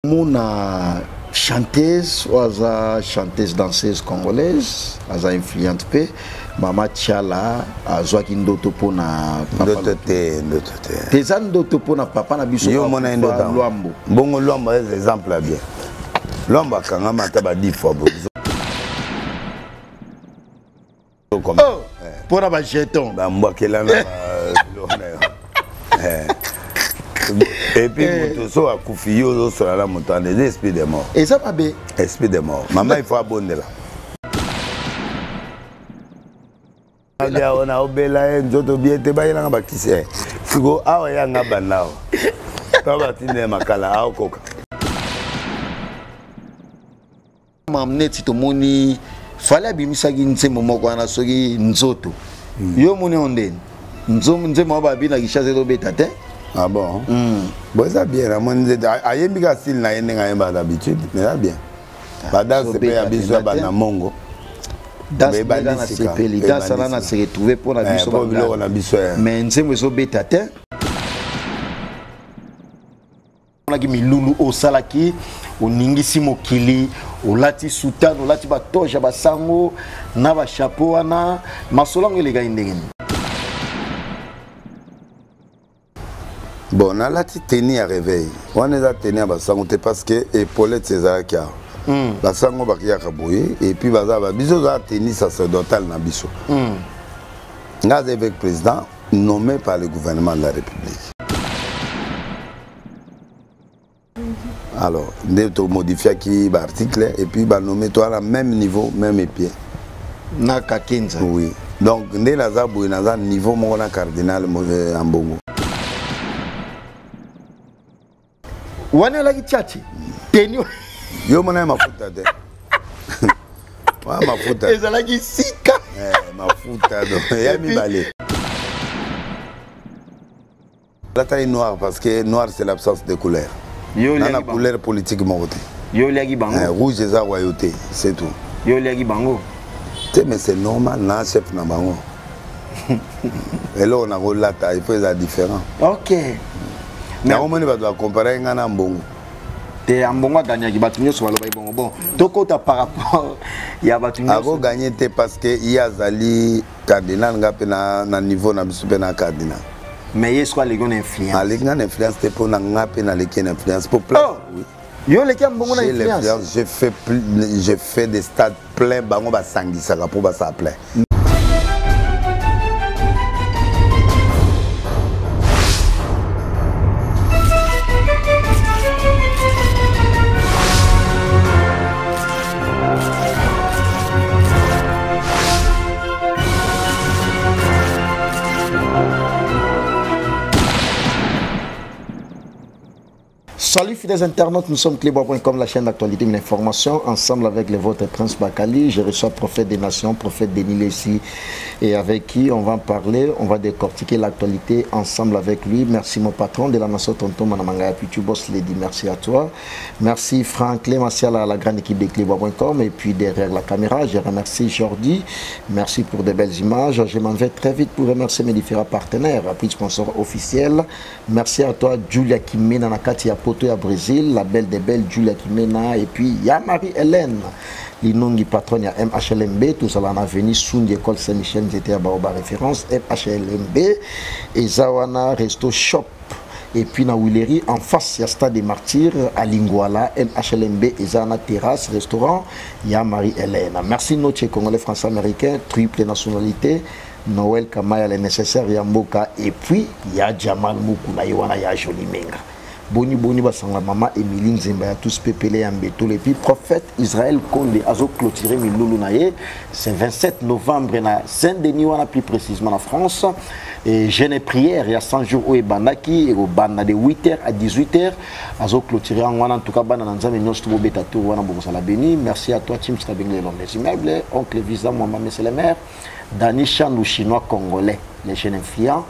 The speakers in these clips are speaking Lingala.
Mona chanteuse ou aza chanteuse danseuse congolaise aza influente pe mama Tiala azwaki ndoto pona ndoto te teza ndoto pona papa na biso yo mona ndoto Lwambo bongo Lwambo est exemple à bien Lwambo akanga mata ba 10 fois comme pona ba jeton ba mbakela na et puis moto so akufi yo so la moto des esprits de mort et ça pas bé esprit de mort maman il faut abonder là ya ona obela nzoto biete ba yanga bakise siko awa yanga banao taba tinde makala awo koka mamne ti to moni fala bimisa gi ntsemo moko na soki nzoto yo moni ondeni nzemo ba bina ki chaser obeta te. Ah bon? Bon, ça bien. Aïe, Mika style n'a rien d'habitude, mais ça bien. Badal c'est pas habitué à Mongo. Das na sepeli, das na se retrouver pour la biso. Mais nzemwe zo betate. On a kimi lulu o salaki, o ningisi mokili, o lati sultan, o lati ba toja ba sango, na ba chapeau wana, masolango les gars indengeni. Bon, on a la tenue à réveil. On est à tenir à Sango parce que épaulette César Kia. Basango Bakia Kabouye et puis Bazaba Biso a tenue sacerdotale na Biso. Ngaz avec président nommé par le gouvernement de la République. Alors, on modifie qui l'article et puis on nommé toi à même niveau, même pied. Naka 15. Oui. Donc, on est à niveau mon cardinal en Bongo. Wana la kichachi tenio yo mona mafuta de wa mafuta ezala ki sika mafuta do ya mi balé la taille noire parce que noir c'est l'absence de couleur yo la couleur politique monte yo liaki bango rouge et royauté c'est tout yo liaki bango mais c'est normal na chef na bango et là on a relata il faut être différent. OK. Mais on va comparer un mbongo. Te mbongo gagné qui batunyo so baloba ibongo bon. Toko ta par rapport ya batunyo. Ako gagné te parce que il y a zali cardinal ngape na niveau na biso pe na cardinal. Mais il soit les gon influence. Ah les gon influence te pour na ngape na leki influence pour place. Oui. Yo leki mbongo na influence. J'ai fait des stades pleins bango ba sangisa pour ba ça plein. Salut fidèles internautes, nous sommes Clébois.com, la chaîne d'actualité et d'information. Ensemble avec les vôtres Prince Bakali, je reçois prophète des nations, prophète Denis Lessi, et avec qui on va en parler, on va décortiquer l'actualité ensemble avec lui. Merci mon patron de la nation Tonton Manamangaya Pichubos Lady, merci à toi. Merci Franklin, merci à la grande équipe de Clébois.com et puis derrière la caméra, je remercie Jordi, merci pour de belles images. Je m'en vais très vite pour remercier mes différents partenaires, puis sponsors officiels. Merci à toi Julia Kimena Nakati Poto à Brésil, la belle des belles Julia Kimena et puis ya Marie-Hélène l'inongi patronne ya MHLMB, tout ça là on a venu sous l'école Saint-Michel, j'étais à Baoba référence MHLMB et Zawana Resto Shop et puis na Willery en face il y a Stade des Martyrs à Lingwala MHLMB et Zana Terrasse restaurant ya Marie-Hélène. Merci notre Congolais français américain triple nationalité Noël Kamaya les nécessaires Yamboka et puis ya Jamal Mukuna Yowana ya Jolie Menga. Boni boni basanga mama Emilie Nzemba ya tous pepele ya mbeto et puis prophète Israël Konde azo clôturer milulu naye c'est 27 novembre na Saint-Denis wana plus précisément en France et jeûne et prière il y a 100 jours au Banaki et au Bana de 8h à 18h azo clôturer en tout cas bana nzambe nyonso to beta to wana bokosa la béni. Merci à toi Tim Stabingle les immeubles oncle Visa maman monsieur le maire Dani Chandou chinois congolais les jeunes influents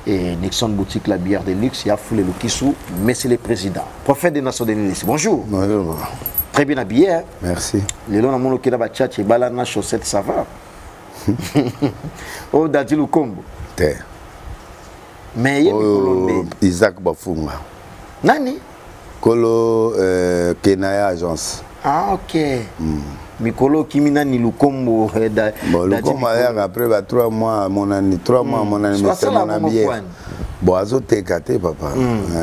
et Nixon boutique la bière de luxe, il y a Foulé Lukissou, monsieur le président. Prophète des nations de l'Église, bonjour. Bonjour. Très bien habillé. Hein? Merci. Les gens ont dit que balana chaussette ça va. Oh Dadi Lukombo. Terre. Mais il y a Isaac Bafunga. Nani? Kolo Kenaya Agence. Ah, ok. Mikolo Kimina ni Lukombo. Bon, Lukombo, après 3 mois, mon année, 3 mois, mon année, c'est mon ami. Bon, azo tekate, papa.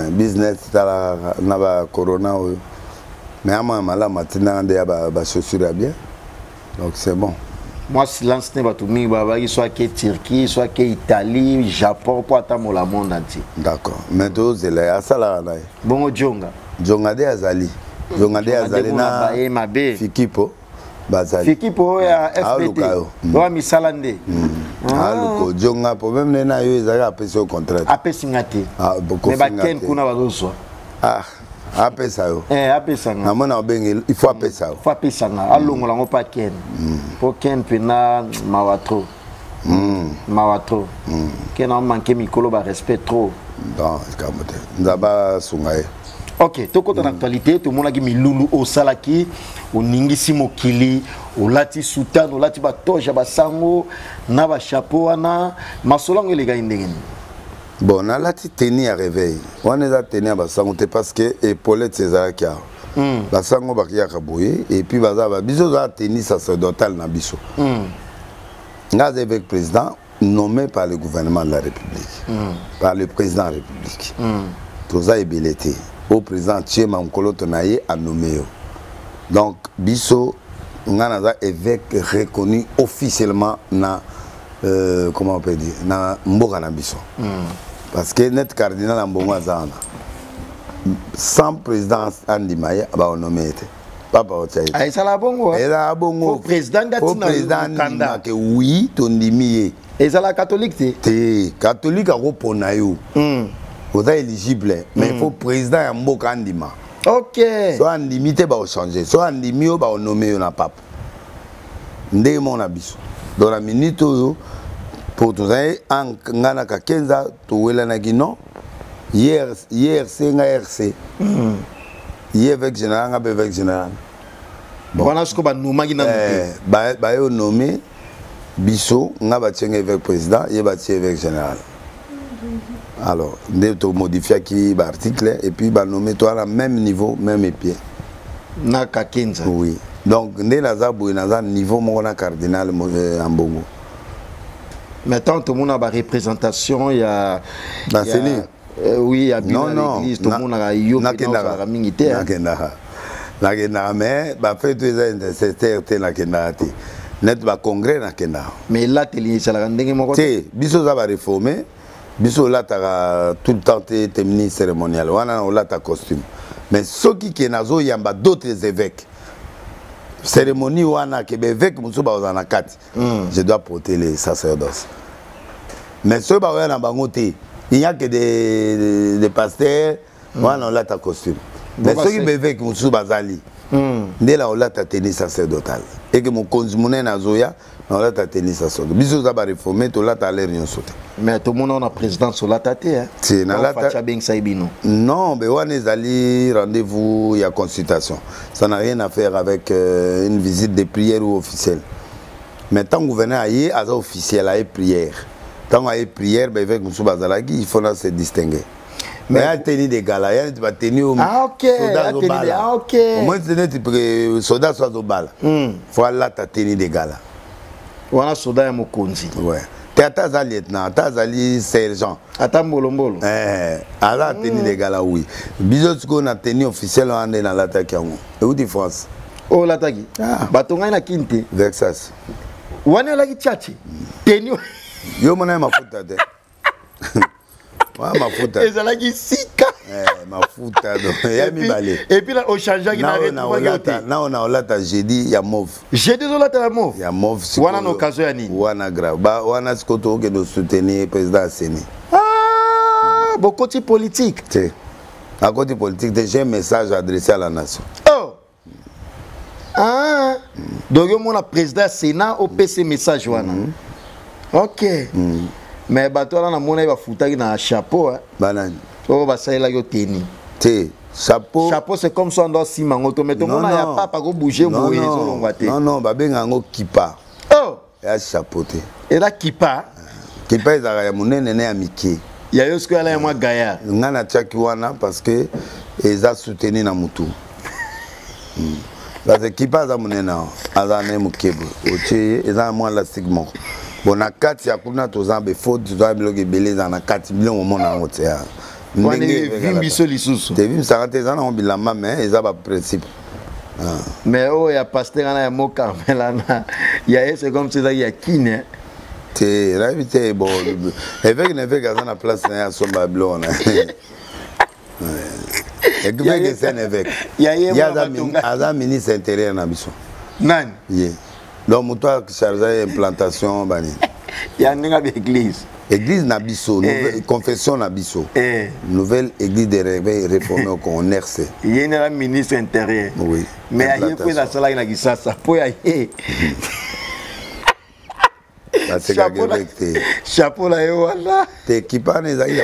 Business, na corona. Mais à moi, là, maintenant, il y a des chaussures bien. Donc, c'est bon. Moi, silence n'est pas tout mis, soit que Turquie, soit que Italie, Japon, pour attendre le monde entier. D'accord. Mais tu es là, ça là. Bon, Djonga. Djonga de Azali. Djonga de Azali na Fikipo. Fikipo ya FPT. Wa misalande. Aluko Djonga problème na yo ezaka apesi au contraire. Apesi ngate. Ah, beaucoup. Mais ba ken kuna bazoso. Ah. Apesa yo. Apesa nga. Namona obenge il faut apesa yo. Faut apesa nga. Alongola ngo pa ken. Po ken pena mawatro. Mawatro. Ken on manque mikolo ba respect trop. Non, kamote. Ndaba sungaye. OK, to kota actualité, to mona ki milulu o salaki, o ningisi mokili, o lati sultan, o lati ba toja ba sango, na ba chapeau wana, masolango le ga indengeni. Bon, on a la tenue à réveil. On est à tenir à Bassango parce que Paulette César qui a. Bassango Bakia Kabouye et puis Bazaba. Biso a tenue sacerdotal na biso. Ngaz avec le président nommé par le gouvernement de la République. Par le président de la République. Tout ça est belleté. Au président Tchema Mkolo Tonaye a nommé. Donc, biso, Nganaza évêque reconnu officiellement na. Comment on peut dire, na mboka na biso. Parce que net cardinal en bongo azana. Sans président Andimaye aba nommé été. Papa Ochaï. Ah ça la bongo. Et la bongo. Au président Kanda que oui tondimiye. Et ça la catholique té. Catholique a repona yo. Vous êtes éligible mais il faut président ya mboka Andima. OK. Soit Andimité ba changer, soit Andimio ba nommer yo na pape. Ndé mon abiso. Dans la minute où pour tout ça en ngana ka kenza to wela na gino hier c'est nga RC hier avec général nga avec général bon on a ce que ba nommé na ba yo nommé biso nga ba tient avec président ye ba tient avec général alors de to modifier qui ba article et puis ba nommé toi à même niveau même épied na ka kenza oui. Donc, nous avons un niveau de cardinal en Bongo. Maintenant, tout le monde a une représentation. Il y a. Oui, il y a bien l'église. Tout le monde a une militaire. Mais, fait net ba congrès na kenda. Mais là, tu es là, tu biso za ba réformer. Biso là, tout le temps, tu es ministre cérémonial. On a là ta costume. Mais ceux qui nazo yamba d'autres évêques. Cérémonie wana ke évêque muso ba ozana kati. Je dois porter les sacerdoces. Mais ceux ba wana bangote, il n'y a que des pasteurs, wana là ta costume. Mais ceux qui évêque muso bazali. Ndé là là ta tenue sacerdotale. Et que mon konzimune na zoya, on là ta tenue sacerdotale. Biso za ba réformer to là ta l'air rien sauter. Mais tout le monde a président sur la tête hein. C'est na la tête. Non, mais on est allé rendez-vous, il y a consultation. Ça n'a rien à faire avec une visite de prière ou officielle. Mais tant que vous venez à y aller officiel à y prière. Tant qu'on a prière, ben avec Moussou Bazalagi, il faut se distinguer. Mais il y a tenu des galas, il y a tenu au soldat au bal. Ah OK. Au moins c'est soldat soit au bal. Faut là ta tenue des galas. On a soldat ya mokonzi. Ouais. Tata za lieutenant, tata za sergent. Ata mbolombolo. Ala tenu des galas oui. Bizot ko na tenue officielle on est dans l'attaque yango. Et où de France? Oh l'attaque. Batonga na kinte. Texas. Wana la kichachi. Tenue. Yo mona mafuta de. Wa mafuta. Ezalaki sika. Mafuta do. Ya mi balé. Et puis là au changea qui n'arrête pas. Na on a lata jeudi ya mauve. Jeudi zo lata ya mauve. Ya mauve. Wana no occasion ya nini? Wana grave. Ba wana sikoto ke de soutenir président Seni. Ah, beaucoup de politique. C'est. À côté politique, j'ai un message adressé à la nation. Oh. Ah. Donc yo mona président Sénat au PC message wana. OK. Mais bato là na mona ba futaki na chapeau hein. Banane. Oh ba ça là yo teni. Té, chapeau. Chapeau c'est comme ça on doit si mango to mais to mona ya papa go bouger moye so longwa té. Non non, ba benga ngo kipa. Oh. Ya chapeau té. Et là kipa. Kipa ezaka ya munene ne ya miki. Ya yo sko ala ya mwa gaya. Ngana tchaki wana parce que et ils ont soutenu na mutu. Parce que qui passe à mon énorme, à la même kebo, ils ont moins la stigma. Bon, na 4 ya kuna tozambe faute, tu dois bloquer belé dans na 4 millions au monde en haut. On est vimbiso lisusu. T'es vu ça quand on bilama mais ils ont pas principe. Mais oh, il y a pasteur là, il y a Carmel là, il y a c'est comme ça, il y a qui né? C'est là c'est bon. Avec à place na son babylone. Et que bien que c'est un évêque. Il y a un ministre intérieur na biso. Nan. Yeah. Donc moi chargé implantation bani. Il y a une église. Église Nabiso, confession Nabiso. Nouvelle église de réveil réformée au RC. Il y a un ministre intérieur. Oui. Mais il y a la salle qui ça pour y chapeau là voilà. T'es qui parle les aïe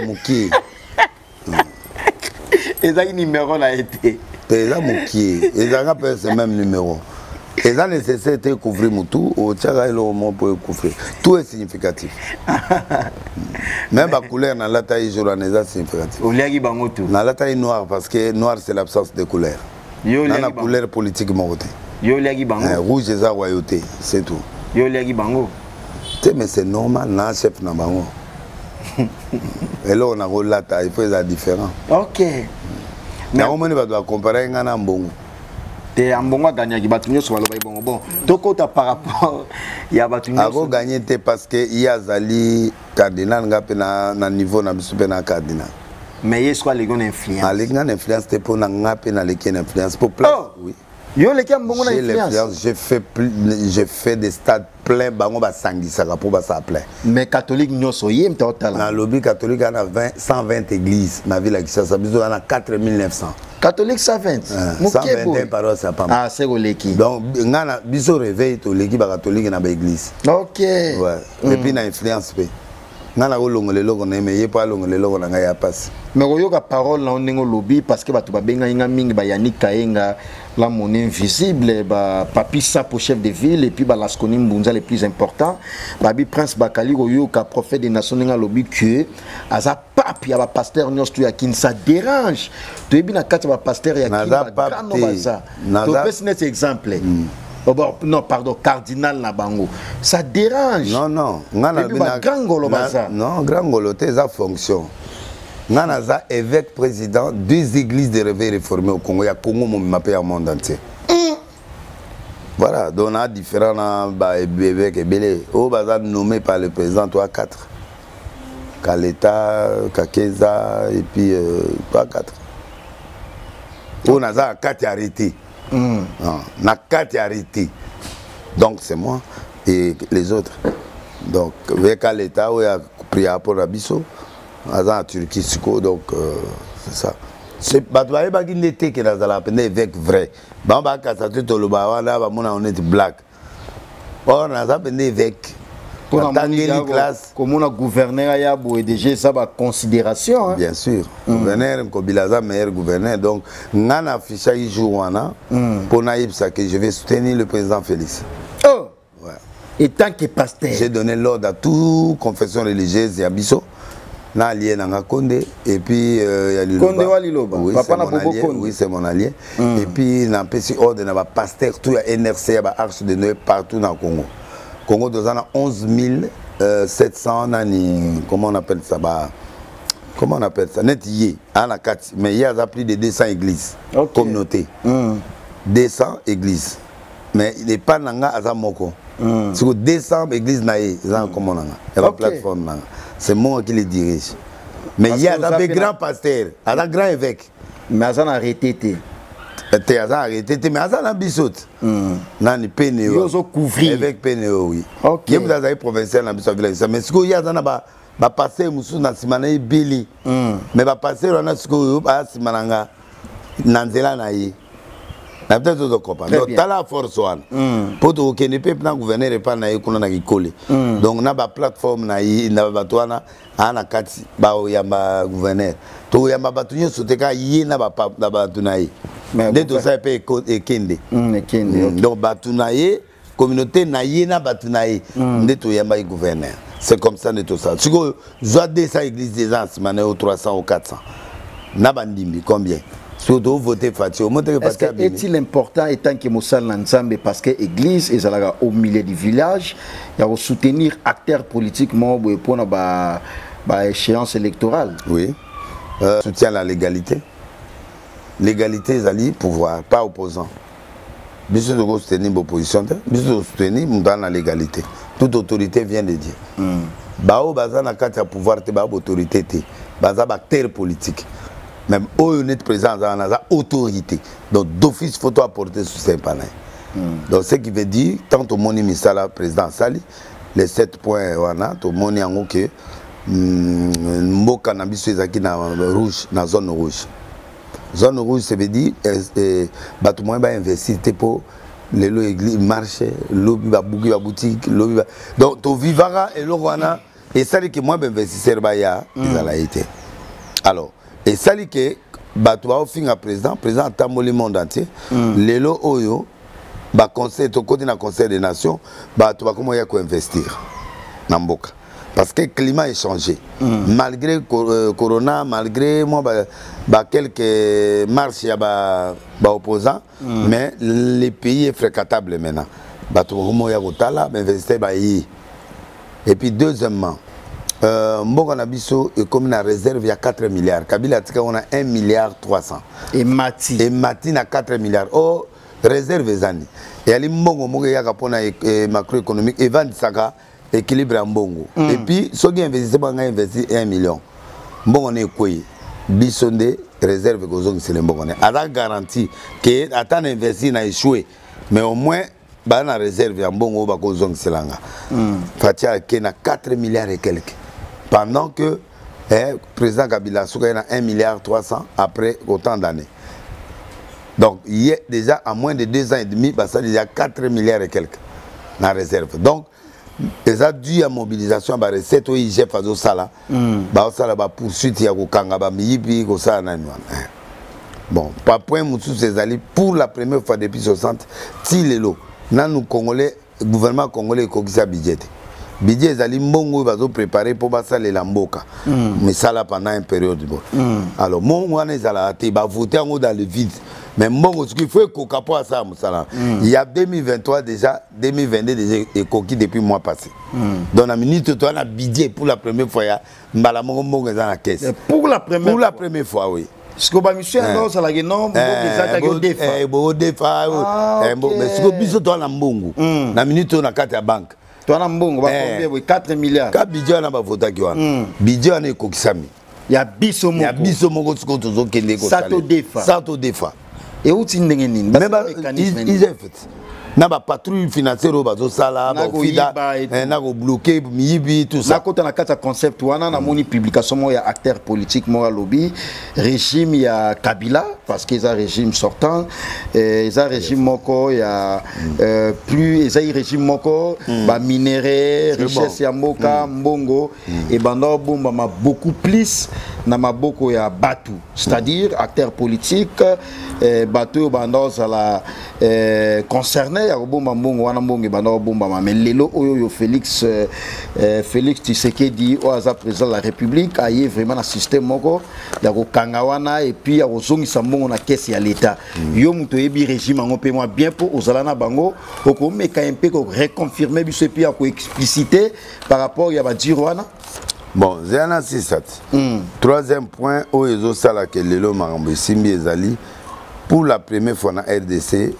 et ça numéro là été. T'es là mouki. Et ça rappelle ce même numéro. Et ça nécessaire de couvrir tout, au tchara le moment pour couvrir. Tout est significatif. Même la couleur dans la taille jour est significatif. Dans la taille noire parce que noir c'est l'absence de couleur. Dans la couleur politique morotée. Rouge c'est la royauté, c'est tout. Mais c'est normal, non chef na bango. Et là on a rôle la taille, il faut être différent. OK. Mais on va comparer un ambongo. T'es un bon gagné qui battu sur le bon bon. Donc par rapport il y a battu. Avant gagné parce que il y a Zali cardinal ngapé na niveau na biso na cardinal. Mais il soit les grandes influences. Les grandes influences c'était pour na ngapé na les influence pour place. Oui. Yo les qui bon influence. J'ai fait des stades pleins bango ba sangisa pour ba ça plein. Mais catholique nyoso yem total. Na lobby catholique on a 120 églises na ville qui ça biso on a 4900. Catholique 120. 121 paroisses c'est pas mal. Ah c'est l'équipe. Donc ngana biso réveil to l'équipe catholique na ba église. OK. Ouais. Et puis na influence pe. Ngana ko longole loko na mais pas longole loko na ya passe. Mais oyoka parole na ndenge lobby parce que batu ba benga inga mingi ba Yannick Kayenga la monnaie invisible ba Papi Sapo chef de ville et puis ba Laskoni Mbunza les plus importants babi Prince Bakali oyoka prophète des nations nga lobby que aza pape ya ba pasteur nyos tu ya kin ça dérange to yebi na kati ba pasteur ya kin ba grano baza to pesi net exemple. Oh bon, non, pardon, cardinal Nabango. Ça dérange. Non, non. Non, grand goloté, ça fonction. Nanaza, évêque président, 2 églises de réveil réformées au Congo. Il y a Congo, mon mappé au monde entier. Voilà, donc on a différents évêques et belé. Au bazar nommé par le président, toi 4. Kaleta, Kakeza, et puis toi 4. On a 4 arrêtés. Na 4 arrêtés. Donc c'est moi et les autres. Donc avec l'État où il a pris pour la Bisso, en Turquie, donc c'est ça. C'est pas toi qui n'était que dans la peine avec vrai. Bamba Kassatu Toloba là on est black. Or on a peine avec comme on a gouverneur ya déjà ça va considération hein? Bien sûr. Gouverneur Kobilaza meilleur gouverneur donc on affiché journa pour naïb ça que je vais soutenir le président Félix. Oh. Ouais. Et tant que pasteur j'ai donné l'ordre à toute confession religieuse ya biso na allié na Konde et puis il y a Konde Waliloba. Oui, papa na Bobo Konde. Oui, c'est mon allié. Et puis na PC ordre na pasteur tout ya NRC ya arche de Noé partout dans le Congo. Congo dans 11 700 nani, comment on appelle ça comment on appelle ça net yé à la 4 mais il y a plus de 200 églises communautés 200 églises mais il n'est pas nanga azamoko sur 200 églises naé comment nanga la plateforme nanga c'est moi qui les dirige mais il y a des grands pasteurs des grands évêques mais azan arrêté t'es arrêté mais azan ambisote nani PNO couvrir avec PNO oui OK il y a des provinciaux na biso village mais ce qu'il y a dans ba passer musu na simana ibili mais ba passer na siko ba simananga na nzela na yi na peut-être de comprendre donc t'as la force one pour to que ne peut pas gouverner pas na yi kuna na kikole donc na ba plateforme na yi na ba toana ana kati ba yamba gouverneur to yamba batunyo soteka yi na ba tunayi mais tout ça peut ekende donc batunayi communauté na yi na batunayi ndeto yamba gouverneur. C'est comme ça de tout ça. Si vous avez 200 églises des ans, 300 ou 400. Nabandimbi, combien? surtout voter Fatih. Est-il important étant que Moussal Nzambe parce que l'église est au milieu du village, il y a soutenir acteurs politiques pour la échéance électorale? Oui. Soutient la légalité. Légalité, c'est pouvoir, pas opposant. Bisous de soutenir l'opposition, bisous de soutenir dans la légalité. Toute autorité vient de dire. Bao baza na kati ya pouvoir te ba autorité te. Baza acteur politique. Même au honnête présent dans la autorité. Donc d'office faut apporter sous ces panneaux. Donc ce qui veut dire tant au moni misala président Sali les 7 points wana to moni yango que mboka na biso ezaki na rouge na zone rouge. Zone rouge, ça veut dire que tout le monde va investir pour les églises marché, lobby va bouger la boutique, lobby va. Donc tu vivras et le roi et ça dit que moi investisseur va y a été. Alors et ça dit que tu vas offrir un président tambo le monde entier. Les lo oyo ba conseil to côté na conseil des nations, tu vas comment y a quoi investir na mboka. Parce que le climat est changé. Malgré Corona, malgré moi, quelques marches, il y a des opposants, mais le pays est fréquentable maintenant. Et puis deuxièmement, Mbokanabiso est comme une réserve, il y a 4 milliards. Kabila on a 1 milliard 300. Et Mati a 4 milliards. Oh, réserve les années. Et il y a des macroéconomique, et 20 sagas. Équilibre en bongo. Et puis, ceux qui investissent, ils investissent 1 million. Bon, on est quoi? Bisonde, réserve que vous avez bon. À la garantie que, à tant investir, n'a échoué. Mais au moins, on a réserve en bongo, bah, vous avez selanga. Fatia, qui a 4 milliards et quelques. Pendant que, le président Kabila, il a 1 milliard 300 après autant d'années. Donc, il y a déjà, à moins de 2 ans et demi, bah, ça, il y a 4 milliards et quelques dans la réserve. Donc, et ça dû à mobilisation ba recette au IGF fazo sala ba sala ba poursuite ya ko kanga ba miyibi ko sala nani wana. Bon pas point mutu ces alliés pour la première fois depuis 60 ti lelo nanu congolais gouvernement congolais ko kisa budget budget zali mbongo bazo préparer pour ba sala la mboka mais sala pendant une période bon alors mon wana ezala te ba voter en dans le vide. Mais bon, ce qu'il faut qu'on capote ça, il y a 2023 déjà, 2022 déjà est conquis depuis le mois passé. Dans la minute, tu as un budget pour la première fois, il y a la caisse. Pour la première fois, oui. Ce que je suis en train de dire, non, la minute, on a 4 banques. Tu as un bon, 4 milliards. 4 budgets, on a voté. Budget, on est coquissami. Il y a Bissomoko. Il y a Bissomoko, Sato Defa. Et où tu n'es pas ils ont fait. Na ba patrouille financière bazo sala ba fida na go bloquer miyibi tout ça. Na kota na kata concept wana na moni publication mo ya acteur politique mo lobby régime ya Kabila parce qu'ils a régime sortant ils a régime moko ya plus ils a régime moko ba minerai richesse ya mboka mbongo et bando bomba ma beaucoup plus na maboko ya batu c'est-à-dire acteur politique bateau bando la concerné ya bomba mbongo wana mbongo bando bomba mais lelo oyo Félix Tshisekedi oaza président de la République aye vraiment un système moko ya ko kangawana et puis ya kozongisa mbongo na caisse ya l'état yo muto yebi régime ngo pe moi bien pour ozala na bango ko meka un peu ko reconfirmer biso puis ya ko expliciter par rapport ya ba dirwana. Bon, Zéana Sissat. Troisième point, où ils ont ça là que Lelo Marambo Simbi Ezali, pour la première fois dans RDC,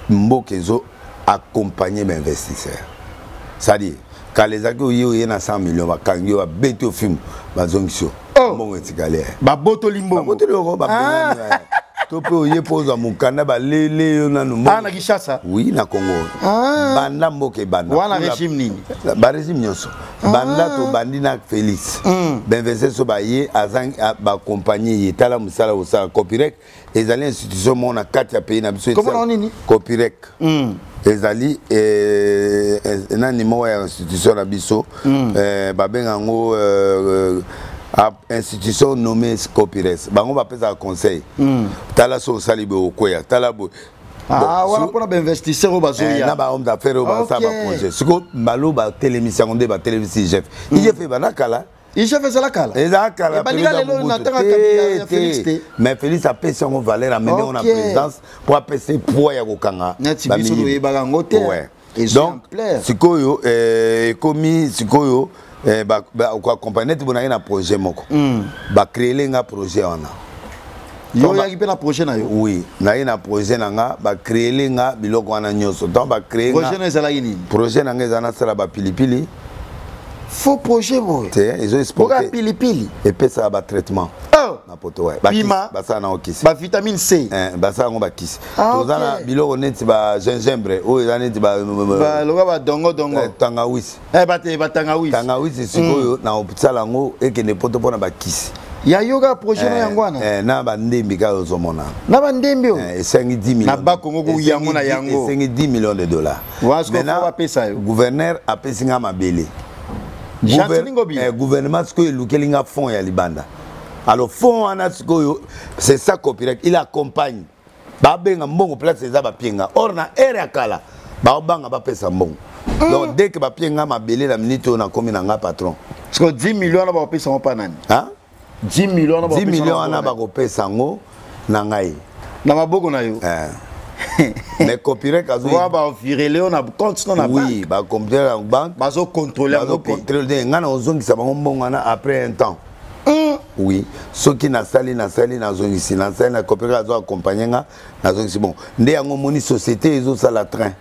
Mbok ils ont accompagné mes investisseurs. C'est-à-dire, quand les acteurs y a 100 millions, quand ils ont bêté au film, ils ont dit, bon, c'est galère. Baboto Limbo. Baboto Limbo, tu peux y poser mon canard, les na Kinshasa. Oui, na Congo. Banda Mboke Banda. Wana régime nini? Ba régime nyonso. Banda to bandina Félix. Benvese so ba ye azang ba compagnie yetala musala osala Copirec ezali institution mo na kati ya pays na biso. Comment nini? Copirec. Ezali nani mo ya institution na biso ba benga ngo institution nommée Copires. Bango va faire un conseil. Tala so salibe okoya. Tala bo. Voilà pour les investisseurs au bazoya. Na ba homme d'affaires au basa ba projet. Ce que malo ba télémission on ba télévision chef. Il fait banakala Il chef est à la cala. Et là, mais Félix a payé son valeur, amené en présidence pour apaiser poids à Gokanga. Ouais. Donc, Sikoyo, commis Sikoyo, accompagné de un projet moko. Ba créer un projet on a. Yo ya kipe na projet na yo. Oui, na ina projet nanga ba créer nga biloko wana nyoso. Donc ba créer projet na ezala yini? Projet nanga ezana sala ba pilipili. Faux projet boy. Ils ont exporté. Pourquoi pilipili? Et puis ça ba traitement. Oh. Na poto ouais. Pima. Ba ça na okisi. Ba vitamine C. Ba ça ngo ba kisi. Tozana biloko neti ba gingembre, o ezana neti ba loga ba dongo. Tangawisi. Ba tangawisi. Tangawisi sikoyo na opitsala ngo ekene poto pona ba kisi. Ya yoga projet na yangwana. Na ba ndembi ka ozomona. Na ba ndembi o. Esengi 10 millions. Na ba kongo ku yango na yango. Esengi 10 millions de dollars. Maintenant gouverneur a pesi nga mabele. Gouvernement ce que lukelinga fond ya libanda. Alors fond ana c'est ça copyright, il accompagne. Ba benga mbongo place za ba pienga. Or na ere akala. Ba banga ba pesa mbongo. Donc dès que ba pienga mabele la minute on a commis na nga patron. Parce que 10 millions na ba pesa mo panani. Hein? 10 millions na ba pesa. 10 millions na ba ko pesa ngo na ngai. Na maboko na yo. Mais copyright kazo ba virele on a compte na banque. Oui, ba computer en banque. Ba zo contrôler ngana ozongisa bango mbongo na après un temps. Oui, ceux qui na sali na zongisi na sali na copyright zo accompagner nga na zongisi bon. Ndé yango moni société ezo sala train.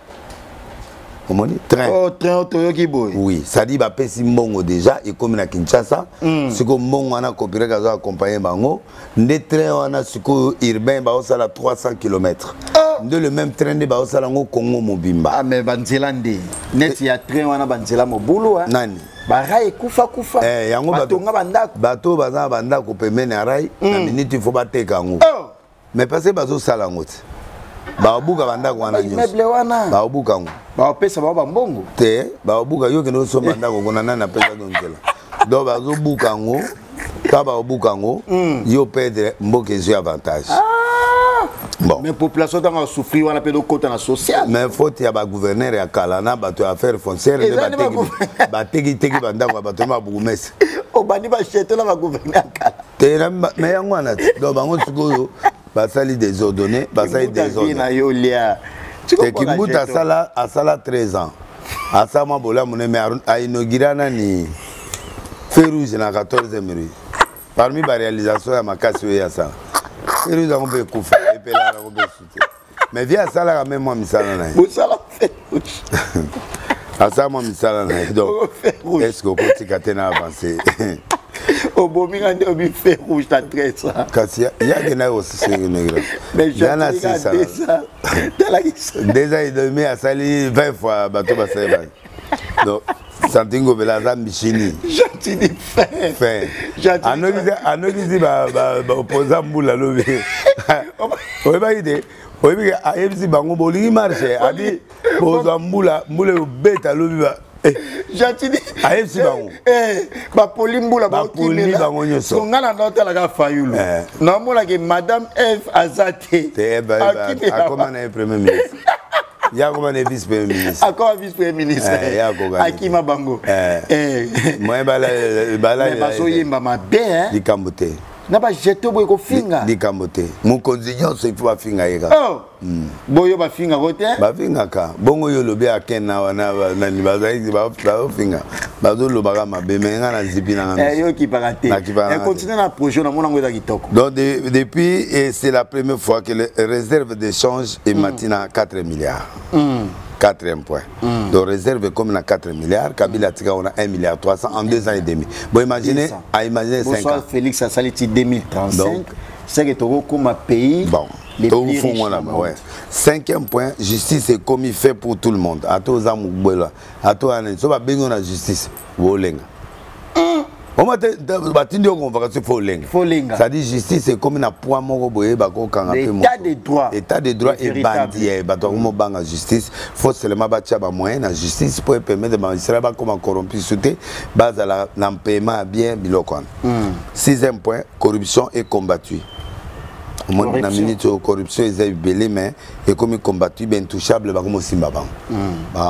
Omoni train. Oh, train otoyoki boy. Oui, ça dit ba pesi mbongo déjà et comme na Kinshasa, siko mbongo na copyright zo accompagner bango, ndé train wana siko urbain ba osala 300 km. De le même train de Baosala au Congo Mobimba. Ah mais Banzelande. Net ya train wana Banzela Mobulu hein. Nani? Barai kufa. Yango batonga bandako. Bato baza bandako pemene arai na minute il faut bateka ngo. Mais parce que bazo sala ngote. Baobuka bandako wana nyos. Meuble wana. Baobuka ngo. Baopesa ba mbongo. Te, baobuka yo ke no so bandako kona na pesa donkela. Do bazo buka ngo. Ka baobuka ngo. Yo perdre mboke zo avantage. Bon. Mais la population a souffert, on a peu de côté social. Mais il faut qu'il y ait un gouverneur à Kalana, il affaires foncières, il y a un bourgmestre. On va acheter le gouverneur à Kalana. Mais il y a un donc, il désordonné, il désordonné. Et Kimbout a sala 13 ans. A ça, a inauguré ni feu rouge dans 14e rue. Parmi les réalisations, il y a ma casse. Et nous avons fait coup. Mais viens à ça là même moi misala na. Musala fait rouge. À ça moi misala na. Donc est-ce que vous pouvez katena avancer? Au bominga ndio bi fait rouge ta 13 ans. Kasi ya gena aussi c'est une grande. Mais j'en ai ça. Déjà il dormait à sali 20 fois bateau baseba. Donc Santingo Belaza Michini. Gentil fin. Anogisi ba opposant Moula lobe. Oui ba idée. Oui bi ayebisi bango bolingi marché adi opposant Moula beta lobe ba. Gentil. Ayebisi bango. Ba polimbula ba poli bango nyoso. Songala nota la ga fayulu. Na mola ke madame F Azate. Te ba comment est premier ministre. Il y a comme un vice-premier ministre. Encore vice-premier ministre. Akima Bango. Moi, di Kambote. Na ba jeto boy ko finga. Di Kambote. Mon condition c'est faut finga yega. Oh. Boyo ba finga kote. Ba finga ka. Bongo yo lobe akena wana na ni bazai ba finga. Bazo lobaka mabe menga na zipi na ngana. Yo ki parate. Et continue na projet na mona ngoza kitoko. Donc depuis c'est la première fois que les réserves d'échange est matina 4 milliards. Quatrième point. Donc réserve comme na 4 milliards, Kabila Tika on a 1 milliard 300 en 2 ans et demi. Bon imaginez, à imaginer 5 ans. Félix Assaliti 2035. C'est que Togo comme un pays. Bon. Les fond, ouais. Cinquième point, justice est comme il fait pour tout le monde. À tous les gens, à tous les gens, on a justice. On va te dire ça dit justice c'est comme un poids l'état de droit. L'état de droit est bandit. La justice, il faut seulement battre les moyens la justice pour permettre de magistrat comme corrompu sauter base à l'empaiement bien bilokwan. Sixième point, corruption est combattue. Corruption est belé mais et comme combattu bien touchable comme Simba.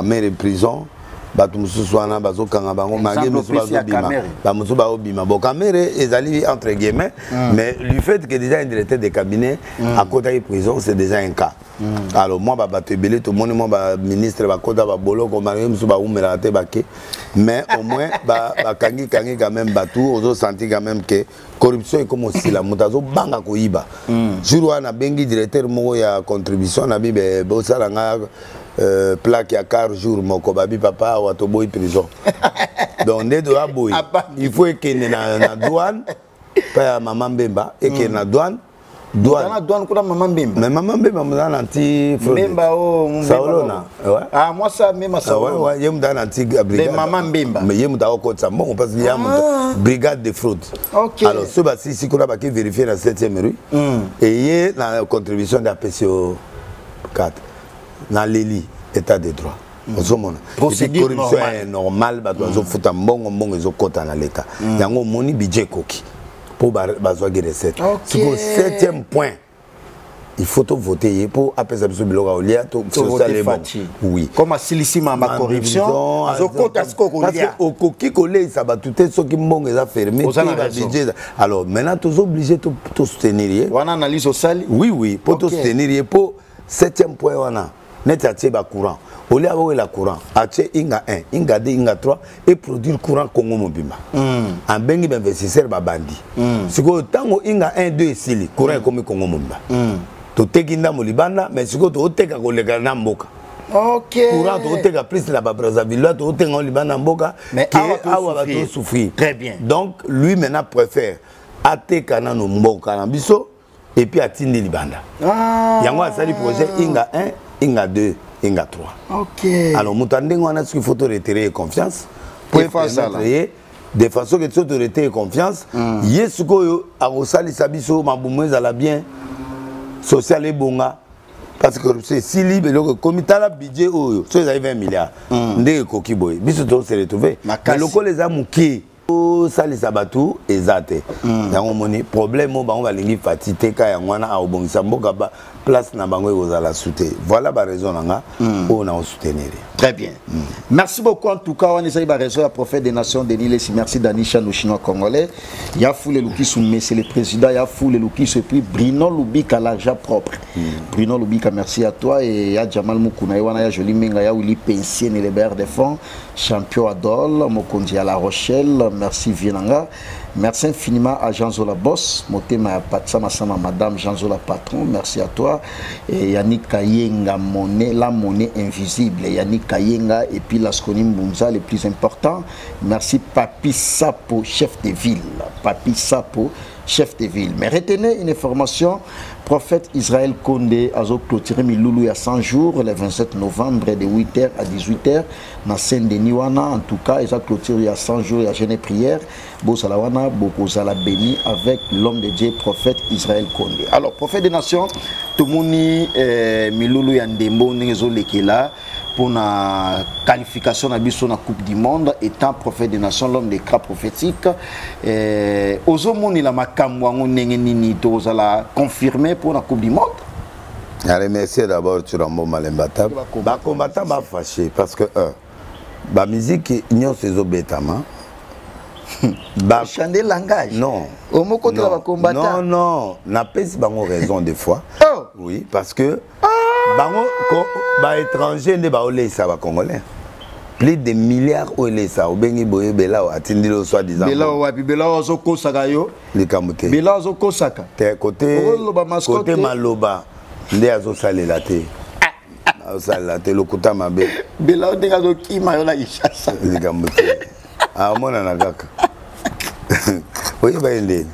Mère prison bato mususu wana bazokanga bango mange mususu bazobima bamususu baobima bon camere ezali entre guillemets mais le fait que déjà un directeur de cabinet à côté de prison c'est déjà un cas alors moi bato ebele tout monde moi ministre bakota baboloko mange mususu baumela te bake mais au moins bakangi quand même bato ozo sentir quand même que corruption est comme aussi la moutazo banga koyiba jour wana bengi directeur moko ya contribution na bibe bosalanga plaque à 4 jours moko babi papa ou atoboy prison donc ne doit boy il faut que na douane pa maman Mbemba et que na douane kuna maman Mbemba mais maman Mbemba mudana anti Mbemba Saolona ouais ah moi ça même Saolona ouais yem mudana anti brigade maman Mbemba mais yem mudana ko tsamo parce qu'il y a brigade de fraude alors ce ba si kuna ba ki vérifier la 7e rue et y la contribution de la PCO 4 dans l'Eli, état de droit. Procédure normale, bato futa mbongo ezo kota na l'état. Yango moni budget koki pour bazwa des recettes. C'est au 7e point. Il faut voter pour appeler ça biloga olia to social bon. Oui. Comme asilisima ma corruption, azo kota sko kolia. Parce que au koki kolé ça va tout être ce qui mbongo eza fermé budget. Alors maintenant tous obligés to soutenir. Wana analyse au sali. Oui, pour to soutenir pour 7e point wana. Net à tirer courant. Au lieu d'avoir le courant, à tirer inga 1, inga 2, inga 3 et produire courant Congo Mobima. En bengi investisseur babandi. Si vous tango inga 1, 2 sili, courant est comme Congo Mobima. To tekinda molibanda, mais si vous teka kolega na mboka. Ok. Courant to teka plus la Brazzaville, to teka molibanda mboka. Mais awa va to souffrir. Très bien. Donc lui maintenant préfère ateka na no mboka na biso et puis atindi libanda. Yango asali projet inga 1. Inga 2, Inga 3. Ok. Alors, Moutandeng, on a ce qu'il faut te retirer confiance. Pour faire ça, de façon que tu te retires confiance. Yesuko, Arosali Sabiso, Maboumouez, à la bien, social et bonga. Parce que c'est si libre, le comité a budget, c'est 20 milliards. Ndé Kokiboy. Bisoto s'est retrouvé. Mais le col les a mouqués. Sali Sabatou ezate yango moni problème o bango balingi fatité ka yangwana a obongisa mboka ba place na bango ezala souté voilà ba raison nanga o na soutenir. Très bien. Merci beaucoup en tout cas on essaye ba raison à prophète des nations Denis Lessi merci Danisha nos chinois congolais ya foule Lukisu mais c'est le président ya foule Lukisu et puis Bruno Lubika l'argent propre. Bruno Lubika merci à toi et ya Jamal Mukuna et wana ya Joli Menga ya Willy Pensien et les BR de fond champion Adol Mokondi à La Rochelle. Merci Vienanga. Merci infiniment à Jean Zola Boss, Motema Patsama Sama Madame Jean Zola Patron, merci à toi. Et Yannick Kayenga, la monnaie invisible. Yannick Kayenga et puis Laskonim Bunza, le plus important. Merci Papi Sapo, chef de ville. Papi Sapo, chef de ville. Mais retenez une information, prophète Israël Condé a clôturé Miloulou il y a 100 jours, le 27 novembre de 8h à 18h, dans Saint-Denis. En tout cas, il a clôturé il y a 100 jours, il y a jeûne prière. Bosalawana, Bokozala béni avec l'homme de Dieu, prophète Israël Condé. Alors, prophète des nations, tout le monde, Miloulou Yandembo, Nezo Lekela, pour la qualification de la Coupe du Monde, étant prophète des nations, l'homme des cas prophétiques. Ozomoni la makamwango nengeni tozala confirmé pour la Coupe du Monde. Je remercie d'abord Turambo Malembata. Ba combattant ba fâché parce que la musique n'y ses obétamment. Ba changer langage. Non. Au mot côté la combattant. Non, n'a pas bango raison des fois. Oui, parce que bango ba étranger ne ba olé ça va congolais. Plus de milliards où les ça, au Bengi Boye Bela, à Tindilo soit disant. Bela, wapi Bela, Ozoko Sagayo. Les Kamute. Bela, Ozoko Saka. Côté Maloba, Ndé Azo Salé la thé. Salé la thé, le Kouta Mabe. Bela, on dégazo qui Mayola Ishasa. Les Kamute. Ah, mon Anagaka. Oui, ben,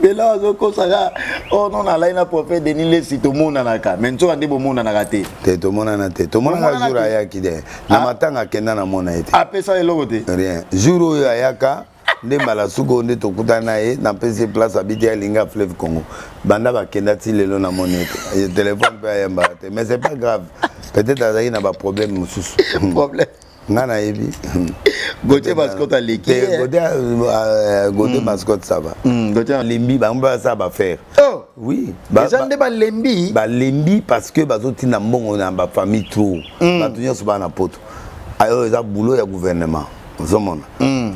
Bela, Ozoko Saka. Oh non, la line prophète Denis Lessi, tout le monde en a cas. Mais tu as dit bon monde en a raté. Tout le monde en a raté. Tout le monde a jour à Yakide. Na matin à Kenda na mona été. Après ça, il est rien. Jour à Yaka, ne malasuko ne tokuta nae na pese place habité à Linga Fleuve Congo. Banda ba Kenda ti lelo na mona été. Le téléphone peut yamba. Mais c'est pas grave. Peut-être à n'a pas problème mususu. Problème. Ngana ebi. Gauthier mascotte à l'équipe. Gauthier mascotte ça va. Gauthier lembi ba ça va faire. Oh oui. Ba lembi. Ba lembi parce que bazoti na mbongo na ba famille trop. Ba tunyo so ba na poto. alors il y a boulot, il y a gouvernement.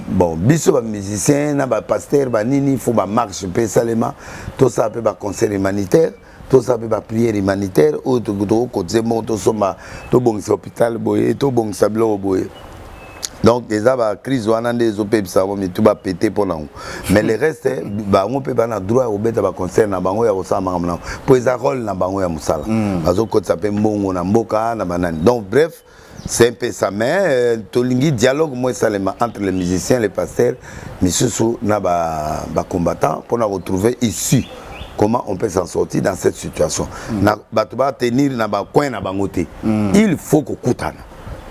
Bon, biso ba musicien, na ba pasteur, ba nini, il faut ba marche spécialement, tout ça peut ba concert humanitaire, tout ça peut ba prière humanitaire, ou tout côté mon tout soma, tout bon hôpital boye, tout bon sablo boye. Donc les ba crise wana des opé ça mais tout ba péter pour nous. Mais le reste ba on peut ba na droit au beta ba concert na bango ya osama ngamna. Pour les rôle na bango ya musala. Bazo côté ça peut mbongo na mboka na banane. Donc bref, c'est un peu ça, mais tolingi dialogue moi seulement entre les musiciens, les pasteurs, mais surtout na ba combattants pour nous retrouver ici. Comment on peut s'en sortir dans cette situation? Na ba tenir na ba coin na bangote. Il faut qu'on koutana.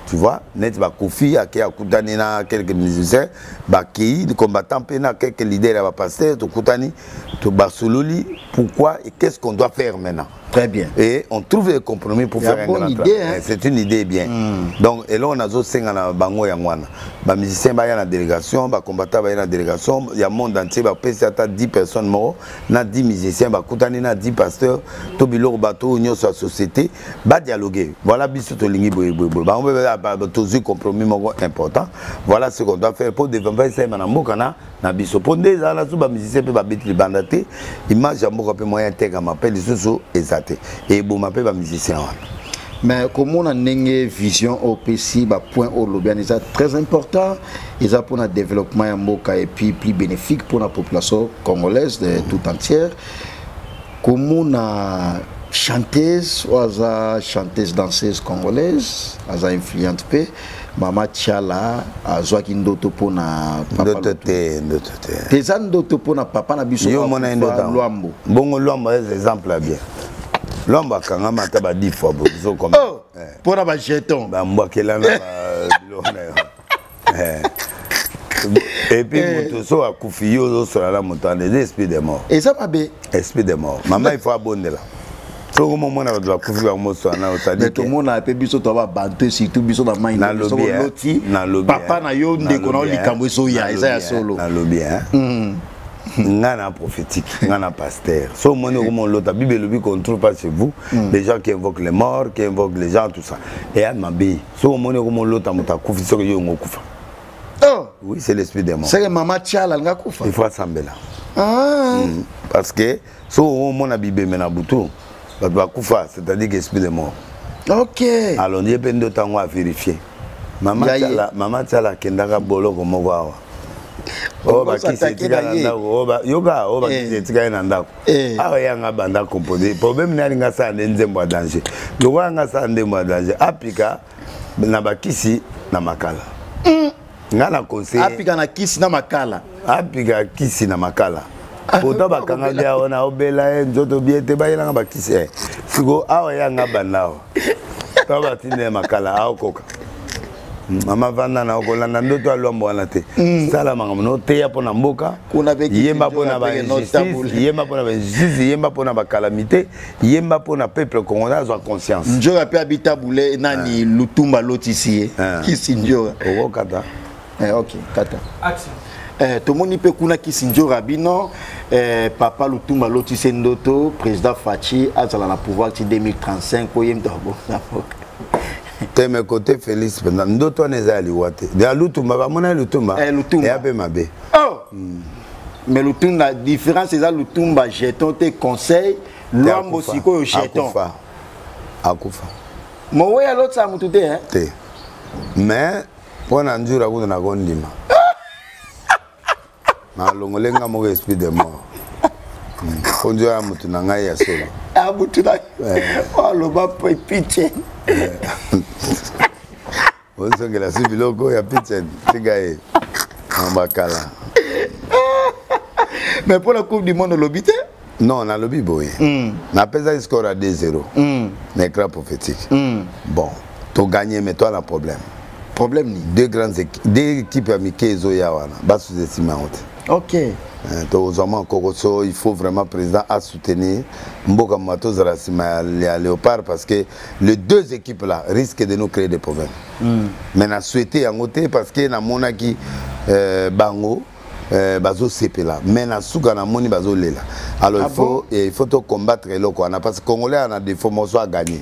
Tu vois, net ba kofi à koutani na quelques musiciens, ba kei de combattants pena quelques leaders ba pasteurs to koutani to ba sololi. Pourquoi et qu'est-ce qu'on doit faire maintenant? Très bien. Et on trouve des compromis pour faire un grand travail. C'est une idée bien. Donc, et là, on a d'autres 5 ans bango yangwana. Les musiciens sont dans la délégation, les combattants sont dans la délégation. Il y a le monde entier, il y a 10 personnes mortes, 10 musiciens, il y a 10 pasteurs, tout le monde bateau, union sur la société, va dialoguer. Voilà, biso to lingi boy. On veut tous compromis important. Voilà ce qu'on doit faire pour développer ça dans Mokana, na biso. Pour des ans, les musiciens peuvent habiter les bandatés. Image à Moka peut moyen intègre m'appelle les sous exact. Et bon m'appelle les musiciens. Mais comment on a une vision au PC, point au lobby, c'est très important. Et ça pour le développement en Moka et puis plus bénéfique pour la population congolaise de tout entière. Comment on a chanteuse ou chanteuse danseuse congolaise, à influente paix. Mama Tchala, à Joaquin Doto pour na papa. Tes Doto pour na papa na biso. Yo mona Luambo. Bon Luambo est exemple bien. Luambo kanga mata ba 10 fois bozo comme. Oh. Pour na jeton. Ba mbakela na et puis moto so akufi yo so la montagne des esprits de mort. Et ça pas bé. Esprit de mort. Maman il faut abonner là. So comment on a doit couvrir mo so na otadi. Mais tout le monde a pe biso to ba banté surtout biso na main na loti na lobby. Papa na yo ndeko na likambo so ya eza ya solo. Na lobby ngana prophétique, ngana pasteur. So mon comment l'autre Bible lobby qu'on trouve pas chez vous, les gens qui invoquent les morts, qui invoquent les gens tout ça. Et à mabe. So mon comment l'autre muta kufi so yo ngokufa. Oh, oui, c'est l'esprit des morts. C'est maman Tchala nga kufa. Il faut assembler là. Parce que so mon Bible mena butu. C'est-à-dire que l'esprit de mort. Ok. Alors, il y a plein de temps à vérifier. Maman Tchala, qui est bolo comme moi. Oh, bah, qui s'est tiré dans la yoga, oh, bah, qui s'est tiré dans la ah, il y a un banda composé. Le problème, il y a un danger. Le roi a un danger. Apika, na bakisi, na makala. Ngana conseil. Apika na kisi na makala. Apika kisi na makala. Pourtant bakanga bia ona obela nzoto biete bayela nga bakise siko awa ya nga banao to batine makala aokoka mama vanda na okolanda ndoto alombo wana te sala manga no te ya pona mboka yemba pona ba injustice yemba pona ba injustice yemba pona ba calamité yemba pona peuple congolais a conscience njoga pe habita bule nani lutumba lotisi kisi njoga okata OK kata action tout le monde peut kuna Kisinjo Rabino, Papa Lutumba Lotise Ndoto, président Fachi, à la pouvoir en 2035, t'es mes côtés Félix, Ndoto n'est pas allé ouate. De Lutumba, va mon Lutumba. Lutumba. Et après ma bé. Oh. Mais Lutumba, la différence c'est ça Lutumba jeton tes conseils, Luambo siko jeton. Akufa. Mon ouais l'autre ça m'a tout dit hein. Mais pour n'endura vous na gondima. Na longolenga mo esprit de mort. Konjo ya mutu na ngai ya solo. Ah mutu na. Oh lo ba pitchen. Bonso que la sibiloko ya pitchen. Tigae. Mbakala. Mais pour la Coupe du monde l'obité? Non, on a le biboy. Na pesa score à 2-0. Écran prophétique. Bon, tu gagnes mais toi le problème. Problème ni deux équipes amicales zoyawana bas sous-estimé. OK. Il faut vraiment président à soutenir Mboka Matos Rassima Léopard parce que les deux équipes là risquent de nous créer des problèmes. Mais on a souhaité en côté parce que na monaki bango bazo CP là mais na souka na moni bazo lela. Alors il faut combattre le quoi parce que Congolais on a des formations à gagner.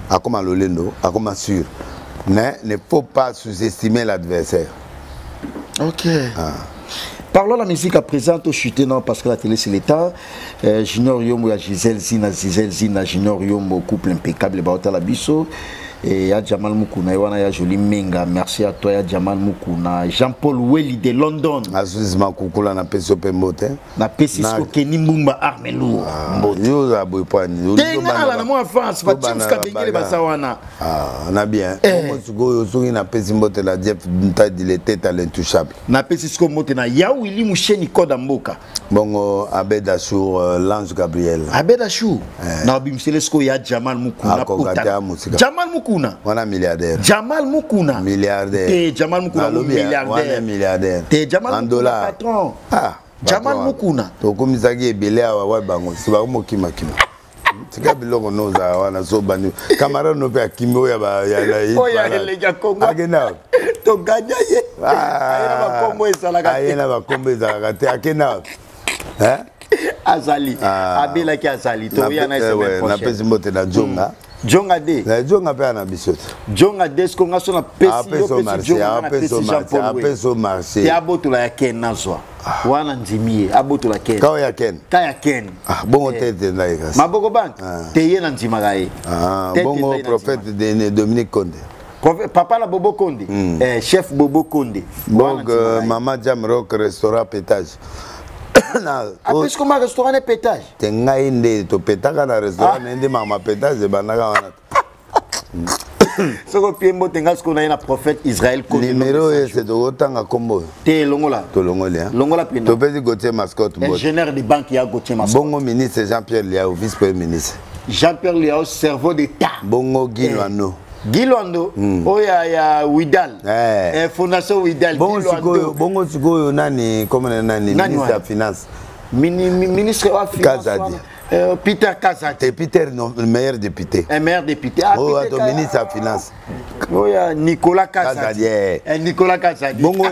À comme lolendo, à comme sûr. ne faut pas sous-estimer l'adversaire. Ok. Parlons de la musique à présent, au chuté, non, parce que la télé c'est l'État. Junior Yomo, Gisèle Zina, Junior Yomo, couple impeccable, Baotala Bisso. Et à Jamal Moukouna, il y a Jolie Menga, merci à toi, Jamal Moukouna. Jean-Paul Welly de London. Azuzma Koukoula na peso pembote. Na pesisco Kenny Mbumba Armelou. Yo za boypani. Tenga la mo France, va tsuska bengele basawana. On a bien. Moi sugo yo sungi na pesimbote la Jeff Ntadi le tête à l'intouchable. Na pesisco mote na ya Willy Musheni Koda Mboka. Bongo Abeda sur l'Ange Gabriel. Abeda Chou. Na bimselesko ya Jamal Moukouna. Jamal Moukouna. On a milliardaire. Jamal Moukouna. Milliardaire. T'es Jamal Moukouna, milliardaire. On est milliardaire. T'es Jamal Moukouna, patron. Ah. Jamal Moukouna. To komisaki ebele awa bango. Siba mokima kima. Tika biloko noza wana so bani. Kamara no pe akimbo ya ba ya la. Oh ya les Congo. Akena. To ganya ye. Ayena ba Congo esalaka. Ayena ba Congo esalaka te akena. Hein? Azali. Abela ki Azali. To ya na semaine prochaine. Na pesi mbote na Jonga. Jonga de. La Jonga pe na bisote. Jonga de ce qu'on a sur la pesi Jonga na pesi Jean-Paul. Apeso marché. Te abotula ya Ken nazwa. Wana ndimie abotula Ken. Ka ya Ken. Ka ya Ken. Bongo tete na ikasi. Maboko bank. Te ye na ndima gae. Bongo prophète de Dominique Konde. Papa la Bobo Konde. Chef Bobo Konde. Bongo Maman Jam Rock restaurant pétage. Après ce qu'on a restaurant et pétage. T'es ngaïndé, tu pétage à la restaurant, n'indé maman pétage de banana. Ce qu'on peut me dire, ce qu'on a un prophète Israël. Numéro c'est de autant à combo. T'es longola. Tu longola. Longola pina. Tu peux dire Gauthier mascotte. Ingénieur de banque il y a Gauthier mascotte. Bongo ministre Jean-Pierre Liao, vice-premier ministre. Jean-Pierre Liao, cerveau d'État. Bongo Guilano. Guilando, oh ya Widal, Fondation Widal. Bongo Sigoyo nani, comme nani, ministre de la finance. Ministre de la finance. Peter Kazadi. Peter, le meilleur député. Un meilleur député. Oh, le ministre de la finance. Oh ya Nicolas Kazadi. Nicolas Kazadi. Bongo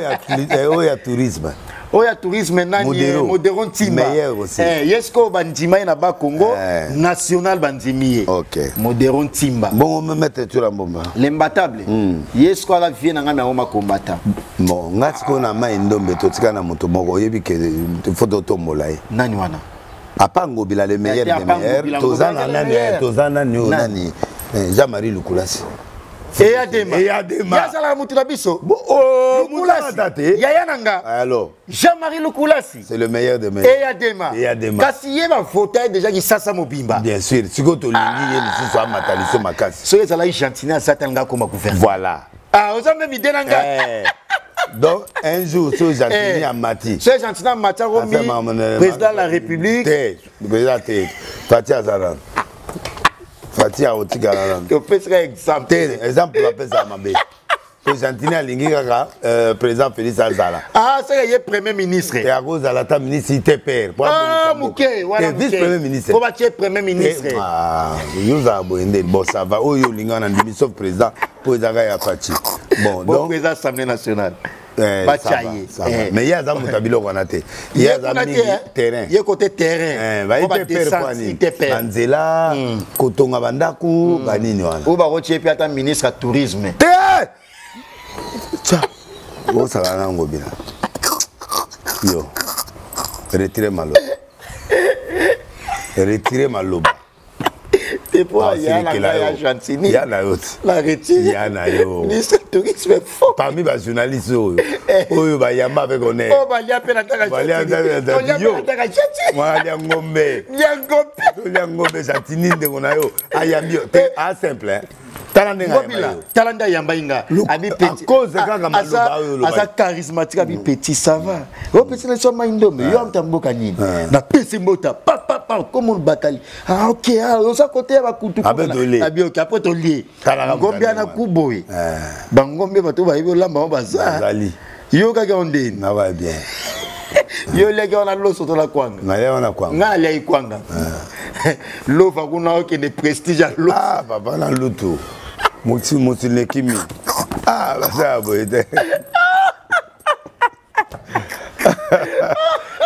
ya tourisme. Oya tourisme nani modéron timba meilleur aussi yesko bandima na ba Congo national bandimi OK modéron timba bon me mettre tu la bomba l'imbattable yesko la vie na ngami ngoma combattant bon ngati ko na mai ndombe to tika na moto moko yebi ke photo tombola nani wana apango bila le meilleur des meilleurs tozana nani Jean-Marie Lukulasi Et Adema. Yazala Moutila Bisso. Lukulasi. Yaya Nanga. Alors. Jean-Marie Lukulasi. C'est le meilleur de meilleurs. Et Adema. Kassiye va voter déjà qui sasa mobimba. Bien sûr. Si vous avez dit que vous avez dit makasi. Ce que ça gentil satanga comme gouvernement. Voilà. Ah, vous avez mis denanga. Donc un jour ce gentil à Mati. Ce gentil à Mati président de la République. Président Fatia Azaran. Fatia Otigara. Tu fais exemple. Exemple la pesa Mambe. Le gentil à Lingika président Félix Alzala. Ah, c'est le premier ministre. Et à cause de la ta ministre il te perd. Ah, Mouké, voilà. Vice premier ministre. Faut battre premier ministre. Ah, Yoza Boende bon ça va. Oh yo Lingana ndimi sauf président pour Zaga ya Fati. Bon donc président Assemblée nationale. Ça va. Mais il y a des mutabilo wanate. Il y a des terrain. Il y a côté terrain. Va il te perd quoi ni. Banzela, Kotonga bandaku, banini wana. Ou ba rotier puis ata ministre du tourisme. Tiens. Oh ça va nango bien. Yo. Retirez malo. Retirez malo. Et pour il y a la Chantini. Il y a la haute. La retire. Il y a la yo. Ministre du tourisme fort. Parmi les journalistes oyo ba yamba avec honneur. Oh ba lia pe na taka. Ba lia taka. Yo. Moi lia ngombe. Lia ngombe Chantini ndeko na yo. Ayambi te a simple. Talanda yamba inga. Abi petit. Cause kaka maloba oyo. Asa charismatique abi petit ça va. O petit na soma indombe. Yo amtamboka nini. Na pesi mbota. Pa comme on batali. Ah OK, on sa côté ba kutu. Abi OK après to lié. Ngombe ana kuboy. Bangombe bato ba ibo lamba baza. Yo kaka ondeni. Na va bien. Yo leki ona loso to la kwanga. Na ya ona kwanga. Nga ali kwanga. Lo fa kuna oke de prestige lo. Ah papa na luto. Muti nekimi. Ah ça boyete.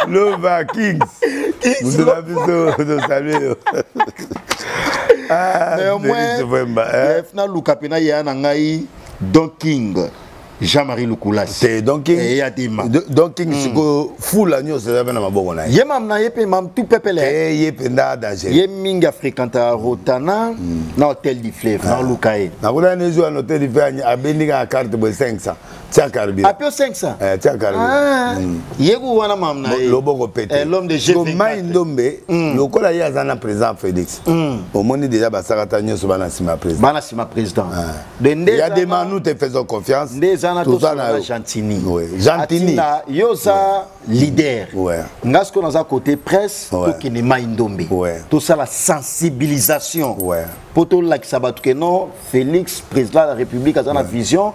Lova Kings. Vous l'avez vu de saluer. Ah, mais au moins, na luka pena ya na ngai Don King Jean-Marie Lukula c'est Don King et Adima Don King siko fula nyo c'est na maboko na ye mam na yepe mam tout pepele ye penda danger ye minga fréquenta Rotana na hôtel du Fleuve na Lukae na kuna nezo à hôtel du Fleuve abendika carte de 500 tia carbi apio 500 tia carbi yego wana mam na loboko pété l'homme de G24 mai ndombe lokola ya zana président Félix au monde déjà basakata nyoso bana sima président il y a des man nous te faisons confiance tout ça na Gentini Gentini yoza leader ngasko na za côté presse to kini mai ndombe tout ça la sensibilisation pour tout la kisabatu que non Félix président de la République a une vision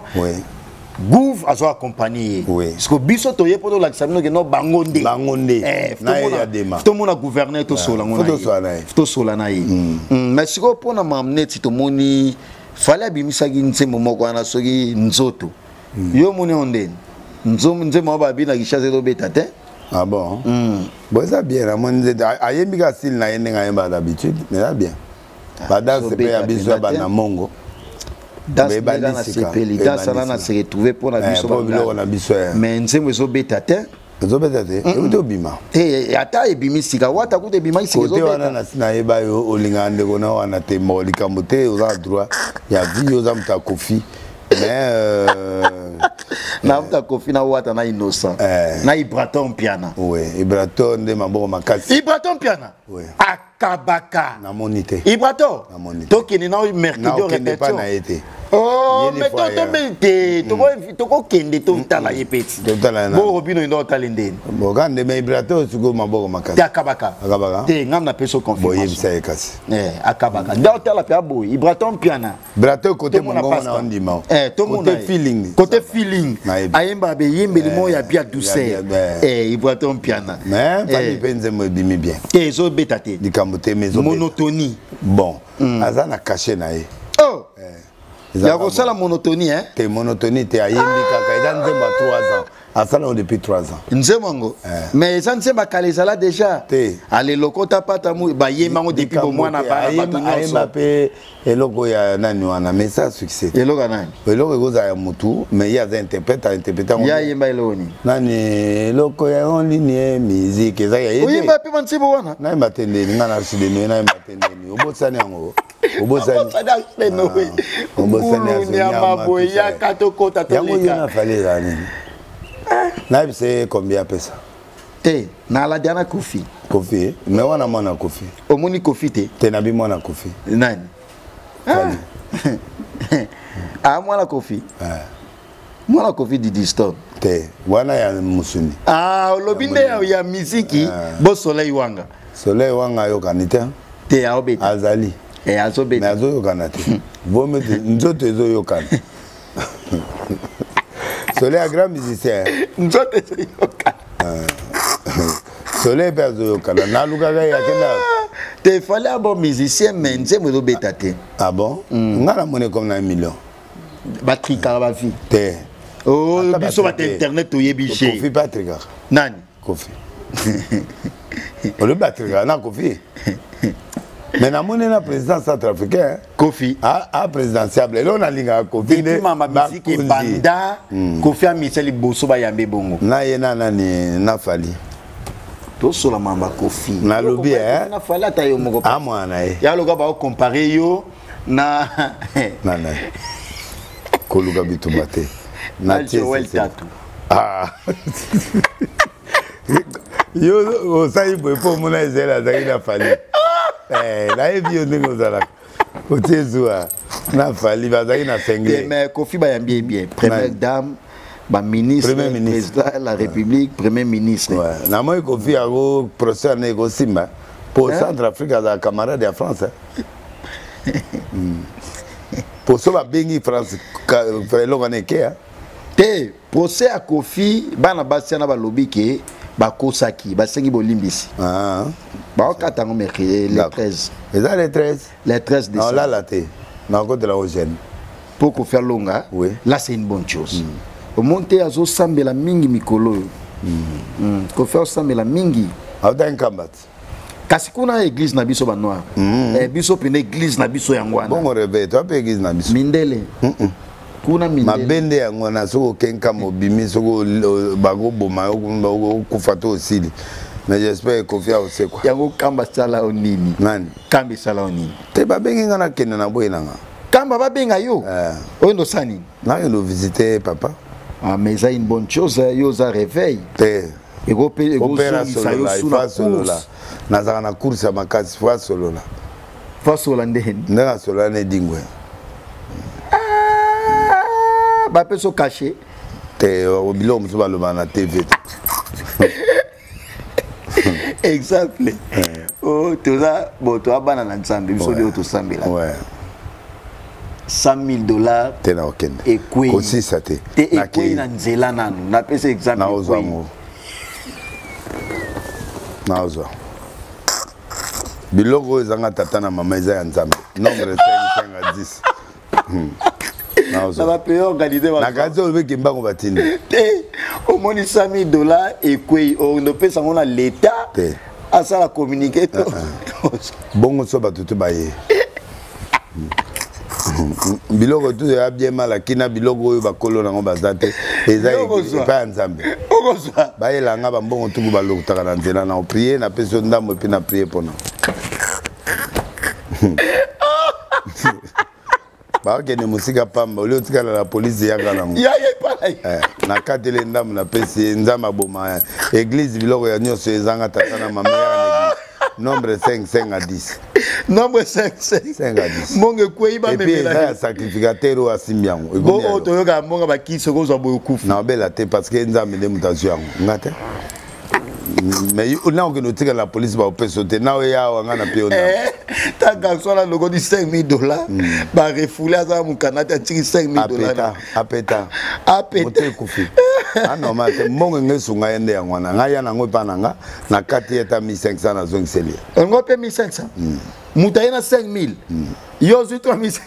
Gouv a accompagné. Parce que biso toye pour la kisabino que non bangonde tout le monde a gouverné tout sola tout sola na yi mais si ko pona mamne ti to moni fallait bimisa ginse momoko na soki nzoto yo moni onde nze maba bina kishaze do betate ah bon bon ça bien la moni ayembi ka style na yende ngayemba d'habitude mais là bien bada c'est pas biso bana mongo dans ça na se retrouver pour la biso mais nze mwezo betate obima ata ebimisika wata kuta ebima isika kote wana na yeba yo olinga ndeko na wana te mo likambo te oza droit ya vie oza muta kofi mais na muta kofi na wata na innocent na Ibraton Piana Ibraton de maboko makasi Ibraton Piana akabaka na monité Ibraton tokeni na mercredi répétition oh mais toko kende to tala yepeti bo robino ndo talendeni bo gande me Ibraton suko maboko makasi akabaka te ngam na peso confiance akabaka ndo tala pe abo Ibraton Piana Ibraton côté mongo na ndima côté feeling ayemba be yembeli mo ya bia douceur Ibraton Piana mais pas ni penze mo bimi bien ezo betate dikambote maison monotonie bon azana caché na ye ya ko sala monotonie te monotonie te ayembi kaka eza nzemba 3 ans asala depuis 3 ans nzemango mais eza nzemba kalezala déjà ale lokota pata mu ba yemango depuis au mois na ba ayemba pe eloko ya nani wana mais ça succès eloko nani eloko goza ya mutu mais ya za interprète ya yemba eloni nani eloko ya en ligne musique eza ya yemba yemba pe mantsibo wana na yemba tende ngana arsideno na yemba tende obosani yango obosani ya mabo ya katokota tolika na fallait rani na c'est combien pesa te na la diana kofi mais wana mwana kofi omoni kofi te na bi mwana kofi nani mwana kofi mwana kofi di disturb te wana ya musuni olobinde ya miziki bo soleil wanga yo kanita te aobeta azali azobeta mais azo yo kanate vome nzoto ezo yo kana Soleil est un grand musicien. Soleil est un il fallait un bon musicien, mais il faut bétater. Ah bon? On a la monnaie comme 1 million. Batterie Caravafi. Oh, il faut internet ou yébiché. Kofi Patrick. Nani? Kofi. Le batterie, non, Kofi. Mais na monnaie na président centrafricain Kofi présidentiable et là on a linga Kofi de ma musique banda Kofi a miseli boso ba yambe bongo na yena nani na fali to sola mamba Kofi na lobby na fali ata yo moko mwana ya loka ba comparer yo na nana koluka bitumate na Joel Tatu yo osai boy po mona ezela zakina fali la vie de nos ala côté zoa na fali bazaki na sengé mais Kofi ba yambie bien première dame ba ministre président de la République premier ministre na moi Kofi ago procès na go simba pour Centrafrique za camarade de France pour ça ba bengi France frelo kaneke te procès à Kofi bana basiana ba lobby ke ba kosaki ba sengi bolimbisi ba okatango mercredi le 13 eza le 13 décembre non là là té na côté la Eugène pour ko faire longa là c'est une bonne chose au monter azo sambela mingi mikolo ko faire sambela mingi auta nkambat kasi kuna église na biso ba noir biso pene église na biso yangwana bon réveil toi pe église na biso mindele kuna mindele mabende yango na soko kenka mobimi soko bago boma kufa to osili mais j'espère confia aussi quoi yango kamba sala onini nani kamba sala onini te babengi ngana kende na boye nanga kamba babenga yo oyo ndo sani na yo visiter papa ah mais ça une bonne chose yo za réveil te Européen opération la solola nazaka na course ya makasi fois solola ndeni ndanga solola ne dingwe ba peso caché te obilo muso baloba na TV exemple oh toza boto abana na nzambe biso leo to sambela ouais $100,000 te na okende ekwe kosisa te ekwe na nzela nanu na pesa exemple na ozwango na ozwa biloko ezanga tata na mama eza ya nzambe nombre 5 10 na ozwa ba payer organiser na kazi olobeki mbango batindi te omoni $100,000 ekwe o no pesa ngona l'état te asala communiquer to bongo so batutu baye biloko tu ya bien mal akina biloko oyo bakolo nango bazate eza epa ya nzambe bayelanga bambongo tuku balokutaka na nzela na oprie na peso ndambo epi na prie mpona bakende mosika pamba oli otikala na polisi yaka nango na katele ndambo na pesi nzambe aboma église biloko ya nyonso ezanga tata na mama ya nombre 5 à 10 nombre 5 à 10 monge kwei ba memela et puis ça sacrificateur ou asimbiango bo to yoka monga ba kiso ko zo boyo kufu na bela te parce que nzambe de mutation ngate mais on a que notika la police ba opesote na ya wanga na piona ta garçon la logo di $5,000 ba refoulé za mu kanata tiki $5,000 apeta mote kufi ah normal te mongo ngesunga yende ya ngwana ngaya na ngwe nanga na kati eta 1500 na zong selia ngope 1500 mutaina 5,000 yo zu 3,000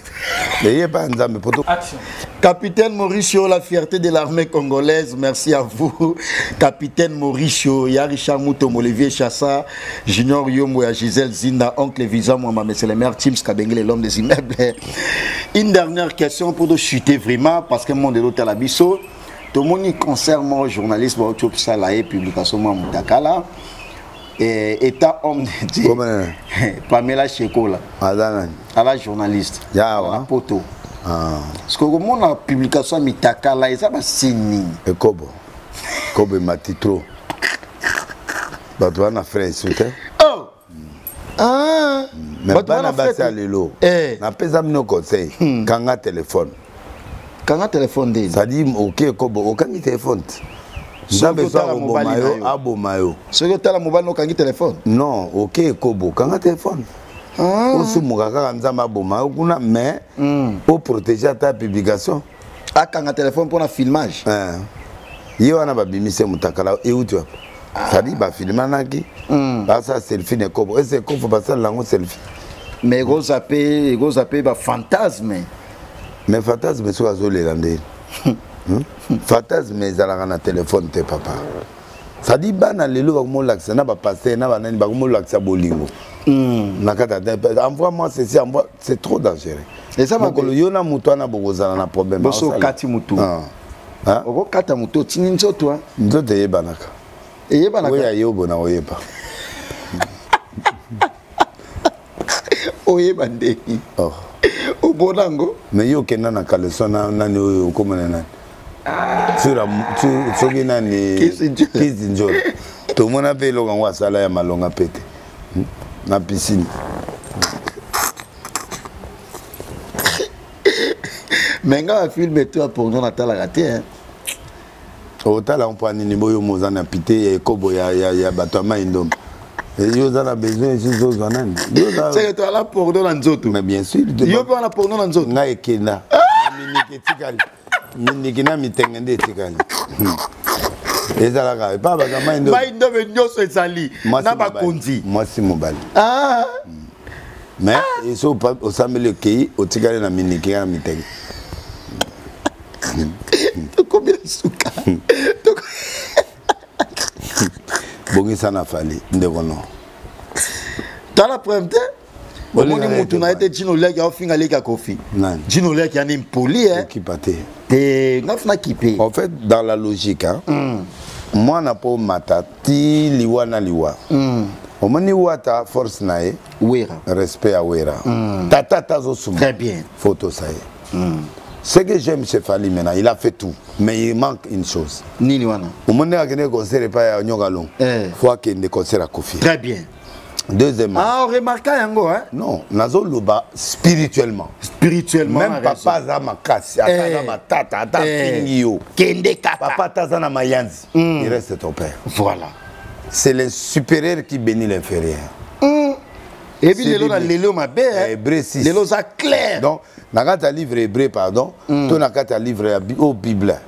et pas nzambe poto action. Capitaine Mauricio, la fierté de l'armée congolaise, merci à vous. Capitaine Mauricio, ya Richard Moutom, Olivier Chassa, Junior Yombo, ya Gisèle Zinda, Oncle Visa, moi, c'est le maire Teams Kabengele, l'homme des immeubles. Une dernière question pour de chuter vraiment, parce que mon de l'hôtel Abisso, tout le monde concerne moi, journaliste, et publication, moi, Moutakala. État homme de Dieu. Pamela Chekola. À la journaliste. Yawa. Poto. Parce que comment la publication Mitakala, ils ont signé. Et Kobo. Kobo Matitro. Batouana frère soutien. Oh. Ah. Mais pas na base à l'élo. Na pesa mino conseil. Kanga téléphone. Kanga téléphone dé. Ça dit OK Kobo, aucun téléphone. Nzambe so abomayo abomayo. Soki tala mobile no kangi téléphone. Non, OK Kobo, kanga téléphone. Osumuka kaka nzambe abomayo kuna mais pour protéger ta publication. Akanga téléphone pour na filmage. Ye wana babimise mutakala et où tu vois. Ça dit ba filmanaki. Ba ça selfie ne Kobo. Est-ce qu'on faut passer lango selfie. Mais go zapper ba fantasme. Mais fantasme so azolela fantasme ezalaka na téléphone te papa. Ça dit bana lelo bakomolakisa na bapasteur na banani bakomolakisa bolingo. Nakata envoie-moi ceci, envoie, c'est trop dangereux. Et ça makolo yona mutu ana bokozala na problème. Boso kati mutu. Oko kata mutu tini nzoto. Nzoto yebanaka. Yebanaka. Oya yobo na oyeba. Oyeba ndeki. Oh. Obonango. Mais yo kenda na kaleson na nani oyo komona nani. Soki nani Kizi Njolo. Tomona pe lo ngwa sala ya malonga pete. Na piscine. Menga film toi pour nous natala raté hein. Otala on prend ni boyo mozana pité ya kobo ya batama indom. Et yo za na besoin ici zo zanani. Yo za c'est toi là pour nous nzoto. Mais bien sûr. Yo pas là pour nous nzoto. Na ekena. Miniki tikali. Miniki na mitengende tikali. Ezalaka pas batama indom. Ba indom nyoso ezali. Na ba konzi. Moi si mobali. Ah. Mais ils sont pas au samedi qui au tigale na miniki na miteng. Combien de souka? Bongi sana fali ndekono. Dans la preuve Omoni mutu na ete Dino Lek ya finga leka kofi. Dino Lek ya ni poli qui paté. Te ngafna kipe. En fait dans la logique hein. Moi na po matati liwa na liwa. Omoni wata force nae. Wera. Respect à Wera. Tata tazo souma. Très bien. Photo ça y est. Ce que j'aime chez Fally maintenant, il a fait tout, mais il manque une chose. Nini wana. Omoni a gagné concert pas à Nyogalon. Faut qu'il ait concert à Kofi. Très bien. Deuxièmement. Ah, on remarque yango hein. Non, nazo loba spirituellement. Spirituellement. Même papa za makasi, ata ma tata, ata fingio. Kende kata. Papa taza na mayanzi. Il reste ton père. Voilà. C'est le supérieur qui bénit l'inférieur. Et puis les lots les lots ma belle. Hébreu 6. Les lots ça clair. Donc nakata livre hébreu pardon, ton nakata livre au Bible.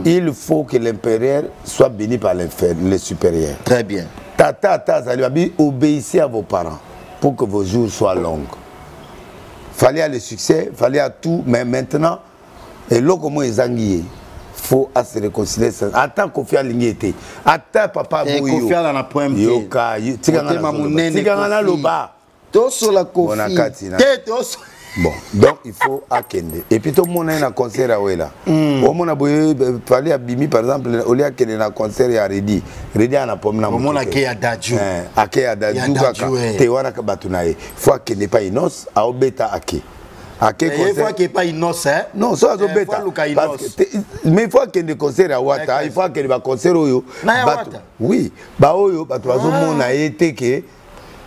Il faut que l'impérieur soit béni par l'inférieur, le supérieur. Très bien. Tata Tazali, obéissez à vos parents pour que vos jours soient longs. Fallait à le succès, fallait à tout, mais maintenant, et là comment ils ont faut se réconcilier. Attends qu'on fait l'ingété. Attends papa Bouyo. Qu'on fait dans la pointe. Yoka, tigana loba. Tout sur la kofi. Bon, donc il faut akende. Et puis tout le monde a un concert à Ouela. Au monde a fallu à Bimi par exemple, au lieu qu'il y ait un concert à Redi. Redi a un pomme. Au monde a qu'il y a Dadju. Ake a Dadju. Tewana kabatunae. Faut qu'il n'est pas inos, à Obeta ake. Il faut qu'il n'y ait pas inos, hein? Non, ça va Obeta. Mais il faut qu'il y ait un concert à Ouata. Il faut qu'il y ait un concert au Yo. Oui, bah Oyo, bah toi, tout le monde a été que.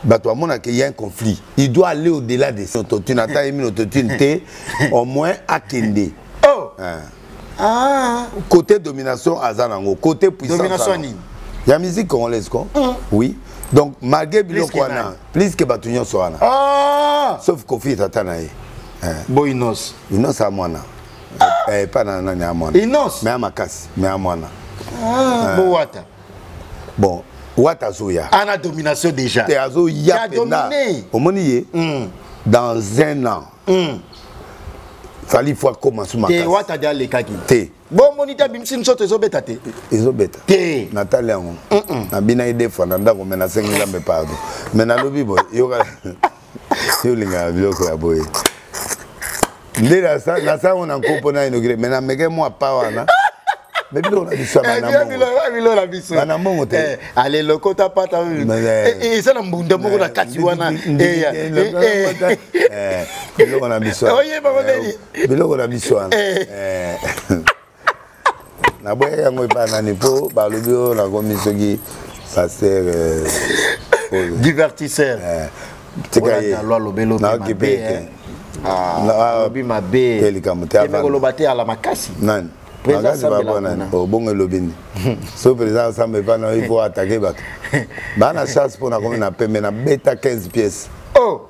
Il y a un conflit. Il doit aller au-delà de son autotune. Au moins à Kende. Oh! Côté domination, Azanango. Côté puissance. Domination, il y a musique congolaise. Oui. Donc, malgré Bilokwana, plus que Batunion Soana. Sauf Kofi Tatanae. Bon, Inos. Inos à moi. Pas dans Inos. Mais à Makas. Mais à moi. Bon, Wata. Bon. Watazoya. On a domination déjà. Tu as dominé. Au monier, dans un an, fallait voir comment se marcher. Tu as déjà les kaki. Bon, monita bimsin sote ezobeta te. Ezobeta. Te. Natalia on. Na bina ide fois na ndako mena 5 ans pardon. Mais na lobi boy, yoka. Yo linga biloko ya boy. Ndela sa na sa on en compona inauguré. Mais na mege moi pa wana. Mais bilo na biso na biso na mongo te allez le kota pata et ça na mbunda moko na kati wana bilo na biso oye ba modeli bilo na biso na boya yango pa na nipo ba lobio na komisoki pasteur divertisseur tikaye loi lobelo na kipeke lobi mabe telikamuta kolobate ala makasi nani bon lobini so président ensemble pas il faut attaquer bato bana chasse pour na comme na pembe na beta 15 pièces. Oh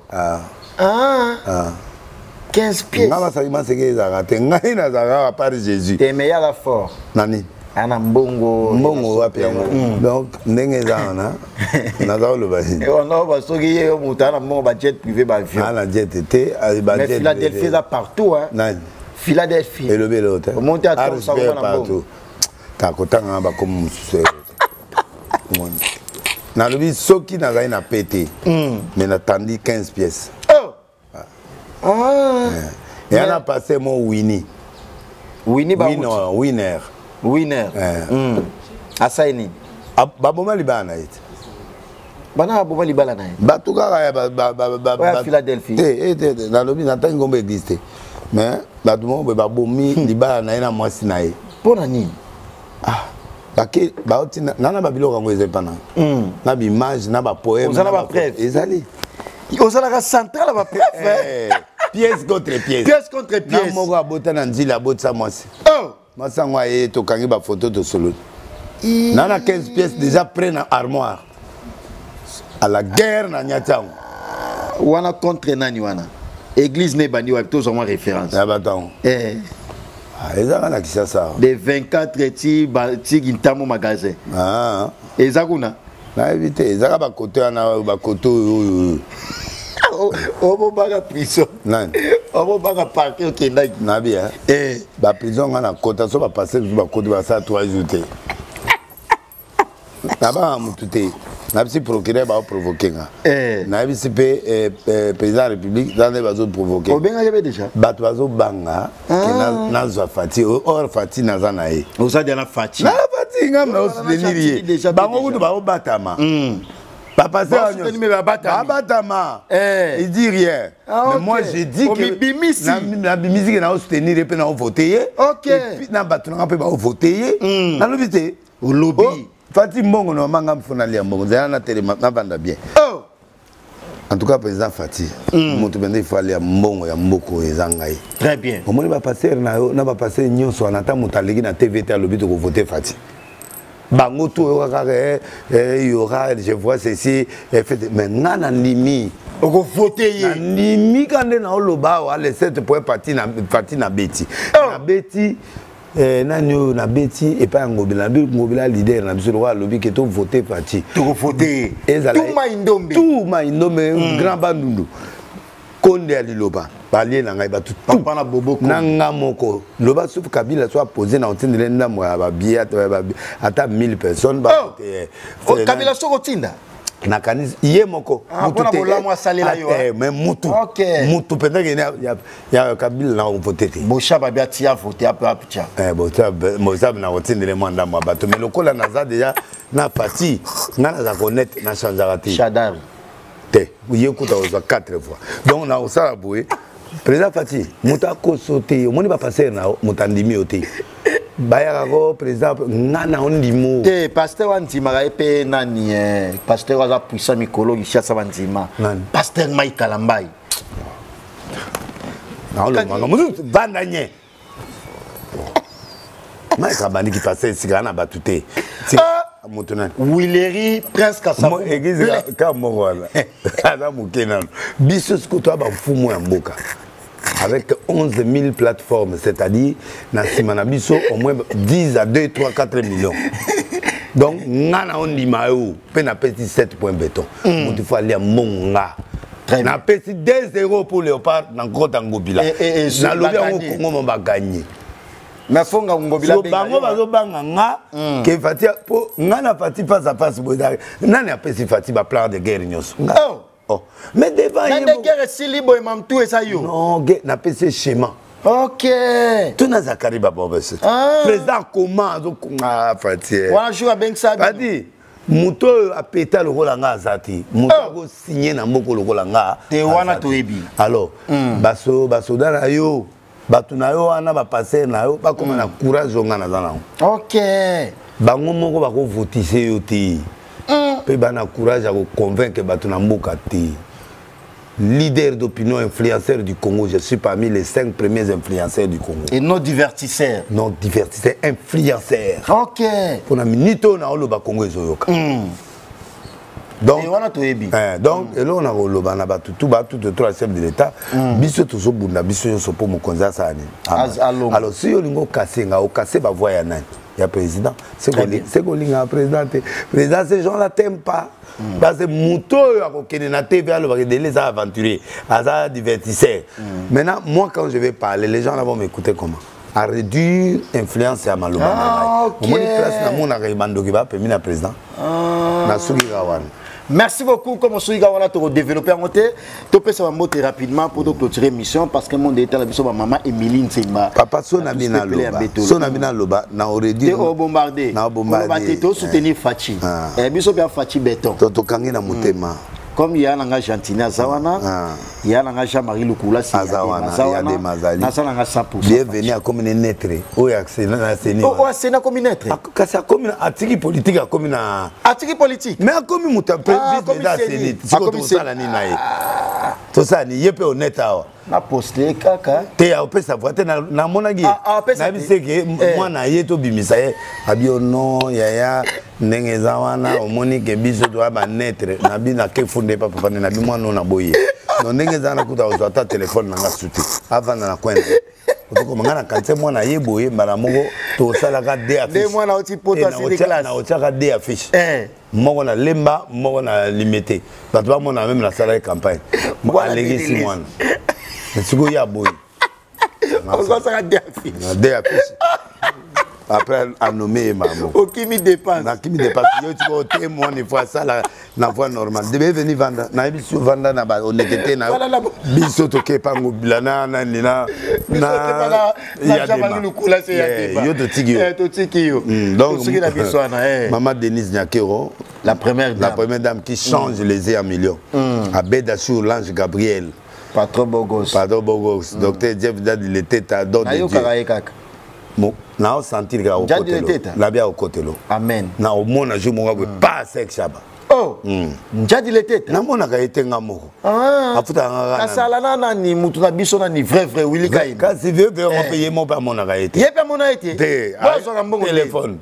15 pièces ngaba sa ima seke za raté ngai na za par Jésus te meilleur fort nani ana mbongo wapi donc ndenge za na za lobani et on va soki ye mutana mo ba jet privé ba avion ala jet te ba jet Philadelphie là partout hein nani Philadelphie. Et le vélo, tu monte à tout ça partout. T'as côté un bas comme ce. Na le biso qui n'a rien à péter. Mais n'attendit 15 pièces. Et on a passé mon Winnie. Winnie Winner. Asaini. Ba boma libana it. Bana boma libana na. Ba tout ba Philadelphie. Na le biso n'attend ngombe exister. Mais ba tout ba bomi libana na mwasi na ye. Pona nini? Bake ba otina nana ba biloko ngo ezepana. Na bi image na ba poème. Ozana ba preuve. Ezali. Ozana ka central ba preuve. Pièce contre pièce. Pièce contre pièce. Na moko abota na nzila abota mwasi. Mwasi ngo aye to kangi ba photo to solo. Nana 15 pièces déjà près na armoire. À la guerre na nyatango. Wana contre nani wana. Église ne bandi wa tous en référence. Ya batango. Ezaka na Kinshasa. De 24 ti gintamo magasin. Ezakuna. Na éviter ezaka ba côté na ba côté Obo baga prison. Nani? Obo baga parquet okendaki. Na bien. Ba prison na côté so ba passer ba côté ba ça 3 jours. Na ba mutute. Nabisi procureur va provoquer. Nabisi président de la République dans les bateaux provoquer. Au bien j'avais déjà. Bateau banga qui n'a Fati or Fati nazanae. Vous avez déjà Fati. Na Fati ngam na soutenir déjà. Bango tu ba batama. Papa c'est batama. Il dit rien. Mais moi je dis que la musique na soutenir et puis na voter. OK. Et puis na battu na peut ba voter. Na lobité. Au lobby. Fati Mbongo no manga mfonali Mbongo na télé na banda bien. Oh. En tout cas président Fati, moto bende fali ya Mbongo ya Mboko ezangai. Très bien. Au moins va passer na va passer nyonso anata mutalegi na TVT à lobby to voter Fati. Bango to il y aura je vois ceci mais nana limi oko voter na limi kande na oloba wa les 7 points parti na beti. Na beti Nanyo na beti et pas ngobila leader na biso roi lobby que to voter parti to voter tout ma indombe grand bandundu konde ali loba balie na ngai batu papa na boboko nanga moko loba sauf Kabila soit posé na otindele ndamo ya babia ata 1000 personnes ba Kabila soko tinda na kanisa ye moko mutu te bola salela yo mais mutu mutu peut-être ya Kabila na voter te bocha ba tia voter apcha bocha na otindele mwanda mwa bato mais lokola naza déjà na parti ngana za connaître na changer te Shadari te ye kuta oza 4 fois donc na osala boye président Fati muta ko sauter moni ba passer na mutandimi ote Baya ko président ngana ondimo te pasteur Wanzima epe nani pasteur aza puissant mikolo Ishasa Wanzima pasteur Mike Kalambai na lo manga mutu bandanye Mike Kabani qui passait sigana batute Moutounan. Willery, Prince Kassabou. Église, comme moi, là. Bisous, Koutoua, Bafoumou, Mboka. Avec 11 000 plateformes, c'est-à-dire, dans Simanabiso, au moins 10 à 2, 3, 4 millions. Donc, Nana on dit Maou, peine à petit 7 points béton. Il faut aller à Monga. Na petit 2-0 pour Léopard, dans Grotte Angobila. Et na lobby au Congo, on va gagner. Mais fonga ngobila bango bazo banga nga ke Fati po nga na Fati face à face boda nani apesi Fati ba plan de guerre nyos oh mais devant yé de guerre sili boy mam tout ça yo non na pesi schéma OK tout na Zakari ba bobese président comment zo nga Fati wana jour ben ça Fati muto a péta le rôle nga azati muto ko signer na mboko le rôle nga te wana to ebi alors baso dana yo batuna yo wana ba passer na yo ba comme na courage zonga na zana OK bango moko ba ko votiser yo ti pe ba na courage à convaincre batuna mboka ti leader d'opinion influenceur du Congo je suis parmi les 5 premiers influenceurs du Congo et non divertisseurs influenceurs OK pour na minito na lo ba Congo ezoyoka donc donc et là on a roloba na batu tout de trois chefs de l'état biso tozo bunda biso yo sopo mokonza sani alors si yo lingo kasenga o kase ba voya nani ya président c'est ko linga président ces gens là t'aiment pas parce que muto yo akokene na TV alors va les aventuriers aza divertisseur maintenant moi quand je vais parler les gens là vont m'écouter comment à réduire influence à Maloba au moins place na mona rebando ki ba permis na président na sugi gawan. Merci beaucoup. Comme on se dit, on a développé en côté. Tu peux savoir monter rapidement pour clôturer l'émission parce que mon détail la ma maman Emiline Nsemba. Papa Sonabina Loba. Sonabina Loba na aurait dit. Au bombardé. Na bombardé. To soutenir Fachi. Et biso bien Fachi béton. To kangi na motema. Comme il y a un Gentine à Zawana, il y a un Jean-Marie Lukula à Zawana, il y a des Mazali. Bienvenue à Commune Netre. Oh, c'est na Commune Netre. C'est comme article politique, comme na article politique. Mais comme muta président tout ça ni yepe honnête awa. Na poster kaka. Te a opesa voite na monagi. Na biseke mwana yeto bimisa ye abio non yaya ndenge zawana omoni ke biso to aba netre na bi na ke funde papa na bi mwana na boye. No ndenge zana kuta ozata téléphone nanga suti. Avana na kwenda. Otoko mangana kanse mwana yeboye mara moko to sala ka de affiche. De mwana oti potentiel de classe. Na otaka de affiche. Moko na lemba, moko na limité. Bato ba mona même na sala campagne. Mo alégisi mwana. Nsugo ya boy. On va ça de affiche. De affiche. après à nommer maman. Au qui me dépense. Na qui me dépense. Yo tu côté moi une fois ça la voie normale. Devait venir vendre. Na biso vendre na ba honnêteté na. Biso toke pa ngobila na nina na ya débat. Yo to tiki yo. Donc Maman Denise Nyakero, la première dame qui change les en millions. À Bédachou, l'ange Gabriel. Patron Bogos. Docteur Jeff Dad, il était à d'autres. Na sentir ga au côté la bien au côté lo. Amen. Na au monde a joué mon pas sex chaba. Oh. Njadi le tête. Na mona ga été ngamoko. Ah. Afuta ngana. Kasala na ni mutu na biso na ni vrai Willy Kain. Quand si veut on payer mon pas mona ga été. Yé pas mona été. Téléphone.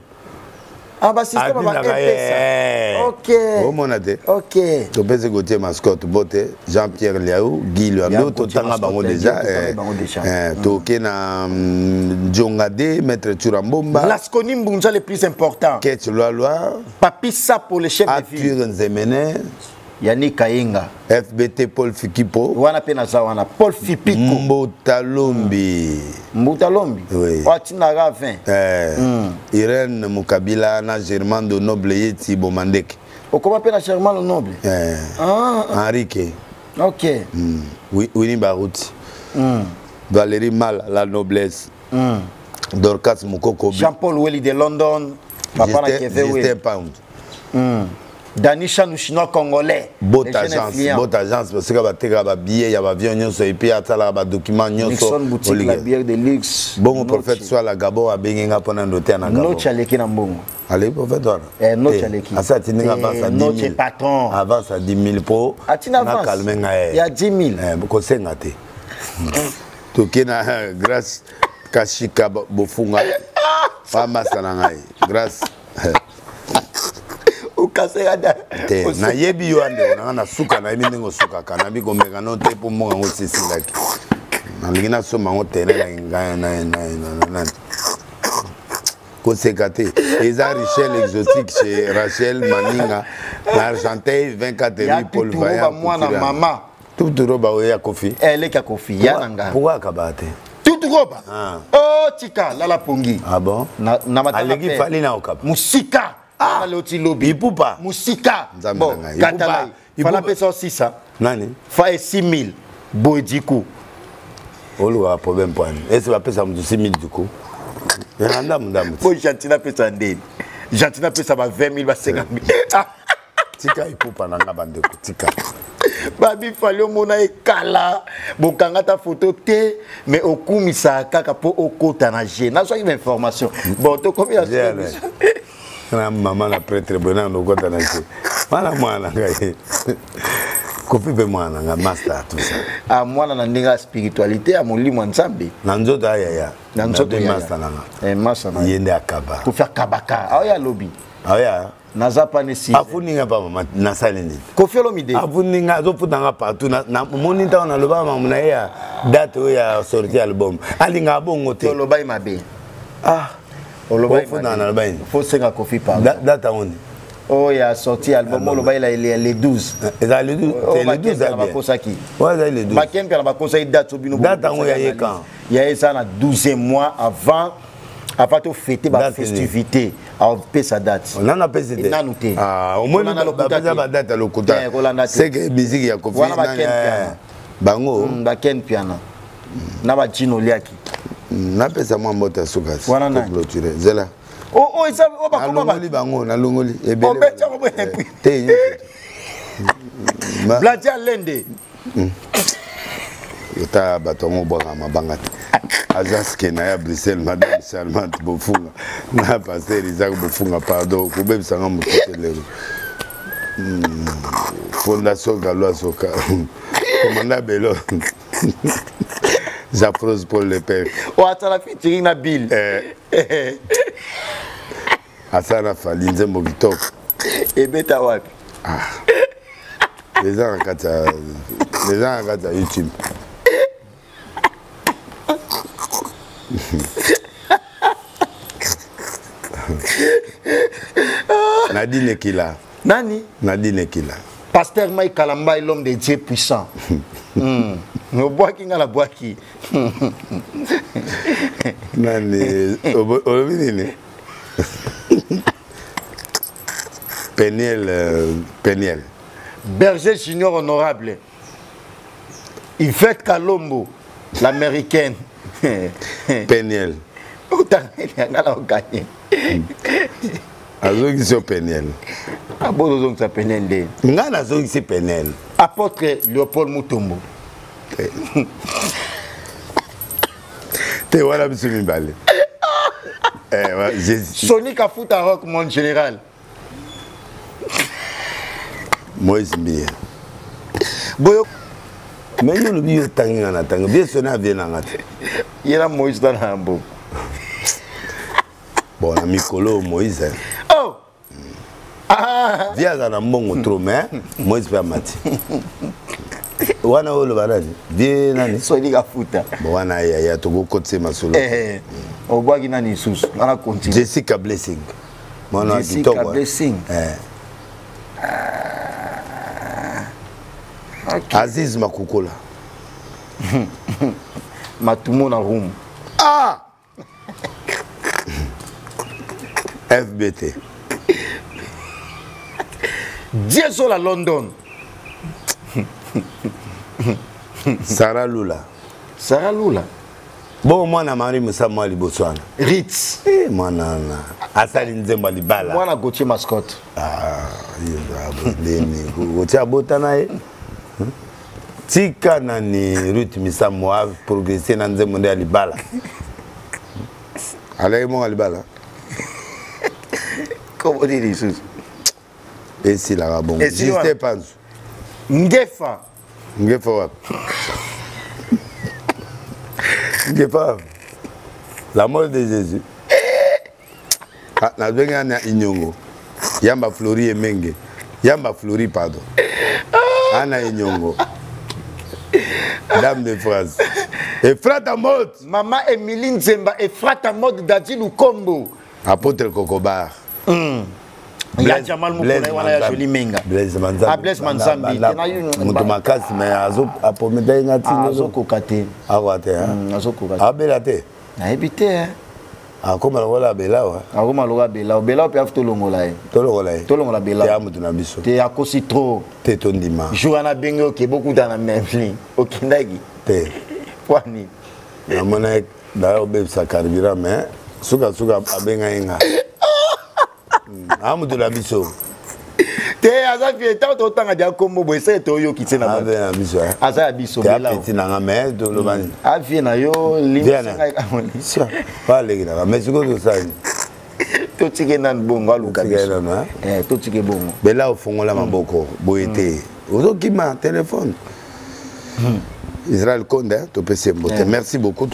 Ah bah système va ça. OK. Au monate. OK. To pese côté mascotte boté Jean-Pierre Liaou, Guy Liaou to tanga bango déjà. To kena Jongade maître Turambomba. Laskoni Mbunza le plus important. Ketch Loa. Papi ça pour le chef de ville. Arthur Nzemene. Yannick Kayenga. FBT Paul Fikipo. Wana pena za wana Paul Fipiko. Mbotalombi. Mbotalombi. Oui. Watina ga 20. Irène Mukabila na Germain de Noble Yeti Bomandek. O comment pena Germain le Noble? Henrique. OK. Winnie Barouti. Valérie Mal la noblesse. Dorcas Mukoko. Jean-Paul Welly de London. Papa na Kevin Justin Pound. Danisha nous chinois congolais. Botte agence parce que bateka ba billet ya ba avion nyonso et puis atala ba document nyonso. Nixon boutique la bière de luxe. Bon prophète soit la Gabo a benga pona ndote na Gabo. No chaleki na mbongo. Allez prophète toi. No chaleki. Asa tininga avance à 10 000. Notre patron. Avance à 10 000 po. Atina avance. Il y a 10 000. Ko senga te. Tokena grâce Kashika Bofunga. Fama sanangai. Grâce na yebi yo ande na suka na yimi ngo suka kana bi komeka no te po mo ngo sisilaki na lingina so mango tene na ko sekate eza Richel exotique chez Rachel Maninga na Argenteuil 24 rue Paul Vaillant mwana mama tout roba ya kofi elle ka kofi ya nanga pourquoi kabate tout roba oh tika la pongi ah bon na mataka aleki fali na okapa musika loti lobby ipupa musika bon katala fala pesa 600 nani fa 6000 bodiku olo a problème point est-ce va pesa mu 6000 du coup ndamu bo jantina pesa ndeni jantina pesa ba 20000 ba 50000 tika ipupa na ngabande ko tika babi fali omona ekala bokanga ta photo te mais okumisa kaka po okota na je na so information bon to combien na maman la prêtre bona no kota na je mwana ngai kofi be mwana nga master tout ça a mwana na ndinga spiritualité a molimo nzambe na nzoto ya na nzoto ya master nanga master na yende akaba ko faire kabaka aya lobby aya nazapa nesi afuninga pa mama na salini Koffi Olomide afuninga zo putanga partout na moninta na loba mama na ya date ya sortie album alinga bongo te loba mabe Olobai na lobai faut senga Koffi par date on oh il a sorti album loba il a les 12 et dans les 12 c'est les 12 à bien kosaki ouais les 12 makem pia na bakosa date obino date on ya yekan ya ça na 12e mois avant to fêter ba festivité a pe sa date on a pesé au moins on a ba date à lokuta c'est que musique ya Koffi bango baken piano na ba jino liaki na pesa mwa mbota suka pour clôturer zela ça ba koma ba bango na longoli ebele obeta ko te Bladia Lende yota batongo boka mabanga agence ke na ya Bruxelles madame Charmante Bofunga na pasteur Isaac Bofunga pardon ko bebisa nga mutelelo fondation Galois Soka commandant Belo j'approse pour le père o atala featuring na Bill asana fali nzembo kitoko ebeta wapi les gens kata YouTube Nadine Kila nani Nadine Kila pasteur Mike Kalamba l'homme de Dieu puissant no boaki nga la boaki Nani, Olomini. Peniel. Berger junior honorable. Yvette Kalombo, l'américaine. Peniel. Autant il a gagné. Azoki so Peniel. Ah bon, donc ça Peniel de. Ngana azoki c'est Peniel. Apôtre Léopold Mutombo. Te voilà biso mibale. Sonic a foutu à rock mon général. Moïse Mbia. Boyo. Mais nous l'oublions tangi na tangi. Bien sonné bien na ngate. Il y a Moïse dans la hambo. Bon, na mikolo Moïse. Oh. Ah. Via za na mbongo trop mais Moïse pa mati. Wana olo banani. Bien nani. Sonic a foutu. Bon wana ya to go kotse masolo. Au bois qui n'a ni sous. On a continué. Jessica Blessing. Mwana Jessica Blessing. Okay. Aziz Makukola. Matumo na room. Ah. FBT. Diesel à London. Sarah Lula. Sarah Lula. Bon, moi, na Marie Moussa Mali Botswana. Ritz. Moi, na Asali Nzemba Libala. Moi, na Gauthier Mascotte. Ah, il y a Gauthier Botanae. Tika nani Ruth Misa Moav progresser na Nzemba Nde Libala. Allez, moi, Libala. Comment dire les choses? Et si la bon. Juste Panzu. Ngefa. Ngefa wap. Ngefa. La mort de Jésus. Ah, na benga na Inyongo. Yamba Flori Emenge. Yamba Flori pardon. Ana Inyongo. Dame de France. Et frata mode. Maman Emilie Nzemba et frata mode Dadi Lukombo. Apôtre Kokobar. Il y a Jamal Moukouna, il y a Jolie Menga. Blaise Manzambi. Ah, Blaise Manzambi. Moutomakasi, mais Azo Medina. Azo Kokate. Awate. Azo Kokate. Abelate. Na habité. Ah, comme la Bela. Ah, comme la Bela. Bela, peut être Tolongola. Tolongola Bela. T'es à Moutonabiso. T'es à Kositro. T'es ton dima. Joana Bengo, qui est beaucoup dans la même ligne. Au Kindagi. T'es. Kwani. Na mona d'ailleurs bébé ça carburant mais suka abenga inga. Amudu la biso. Te azafi tant autant a kombo bo ese to yo kitse na ba biso. Aza biso bela. Petit na ngame do lo bani. Afi na yo limsinga kamoni. Sia. Pas les gars mais siko to ça. To tike nan bongo aluka biso. To tike bongo. Bela ofongola maboko boyete. Ozokima téléphone. Israël Condé, merci beaucoup. En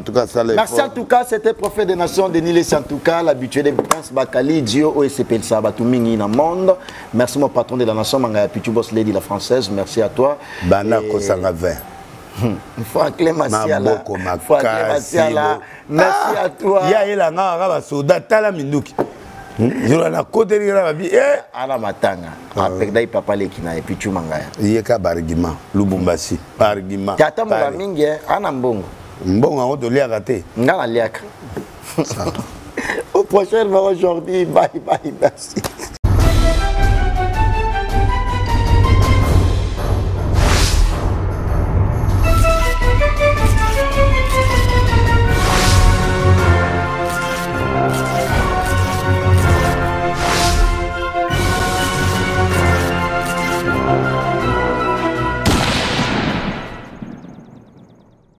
tout cas, ça les merci en tout cas, c'était prophète des nations, Denis Lessi en tout cas, l'habitué des princes Bakali, Dio, OSP, le Sabatou Mingi dans le monde. Merci mon patron de la nation, Manga Pitubos Lady la française, merci à toi. Bana Kosanga 20. Franklin Massiala. Merci à toi. Ya ela nga soda tala minduki. Je la côté de la vie ala matanga avec dai papa lekina et puis tu mangaya yeka bargima Lubumbashi bargima tata mo mingi ana mbongo on to liaka te ngala liaka au prochain aujourd'hui bye bye merci.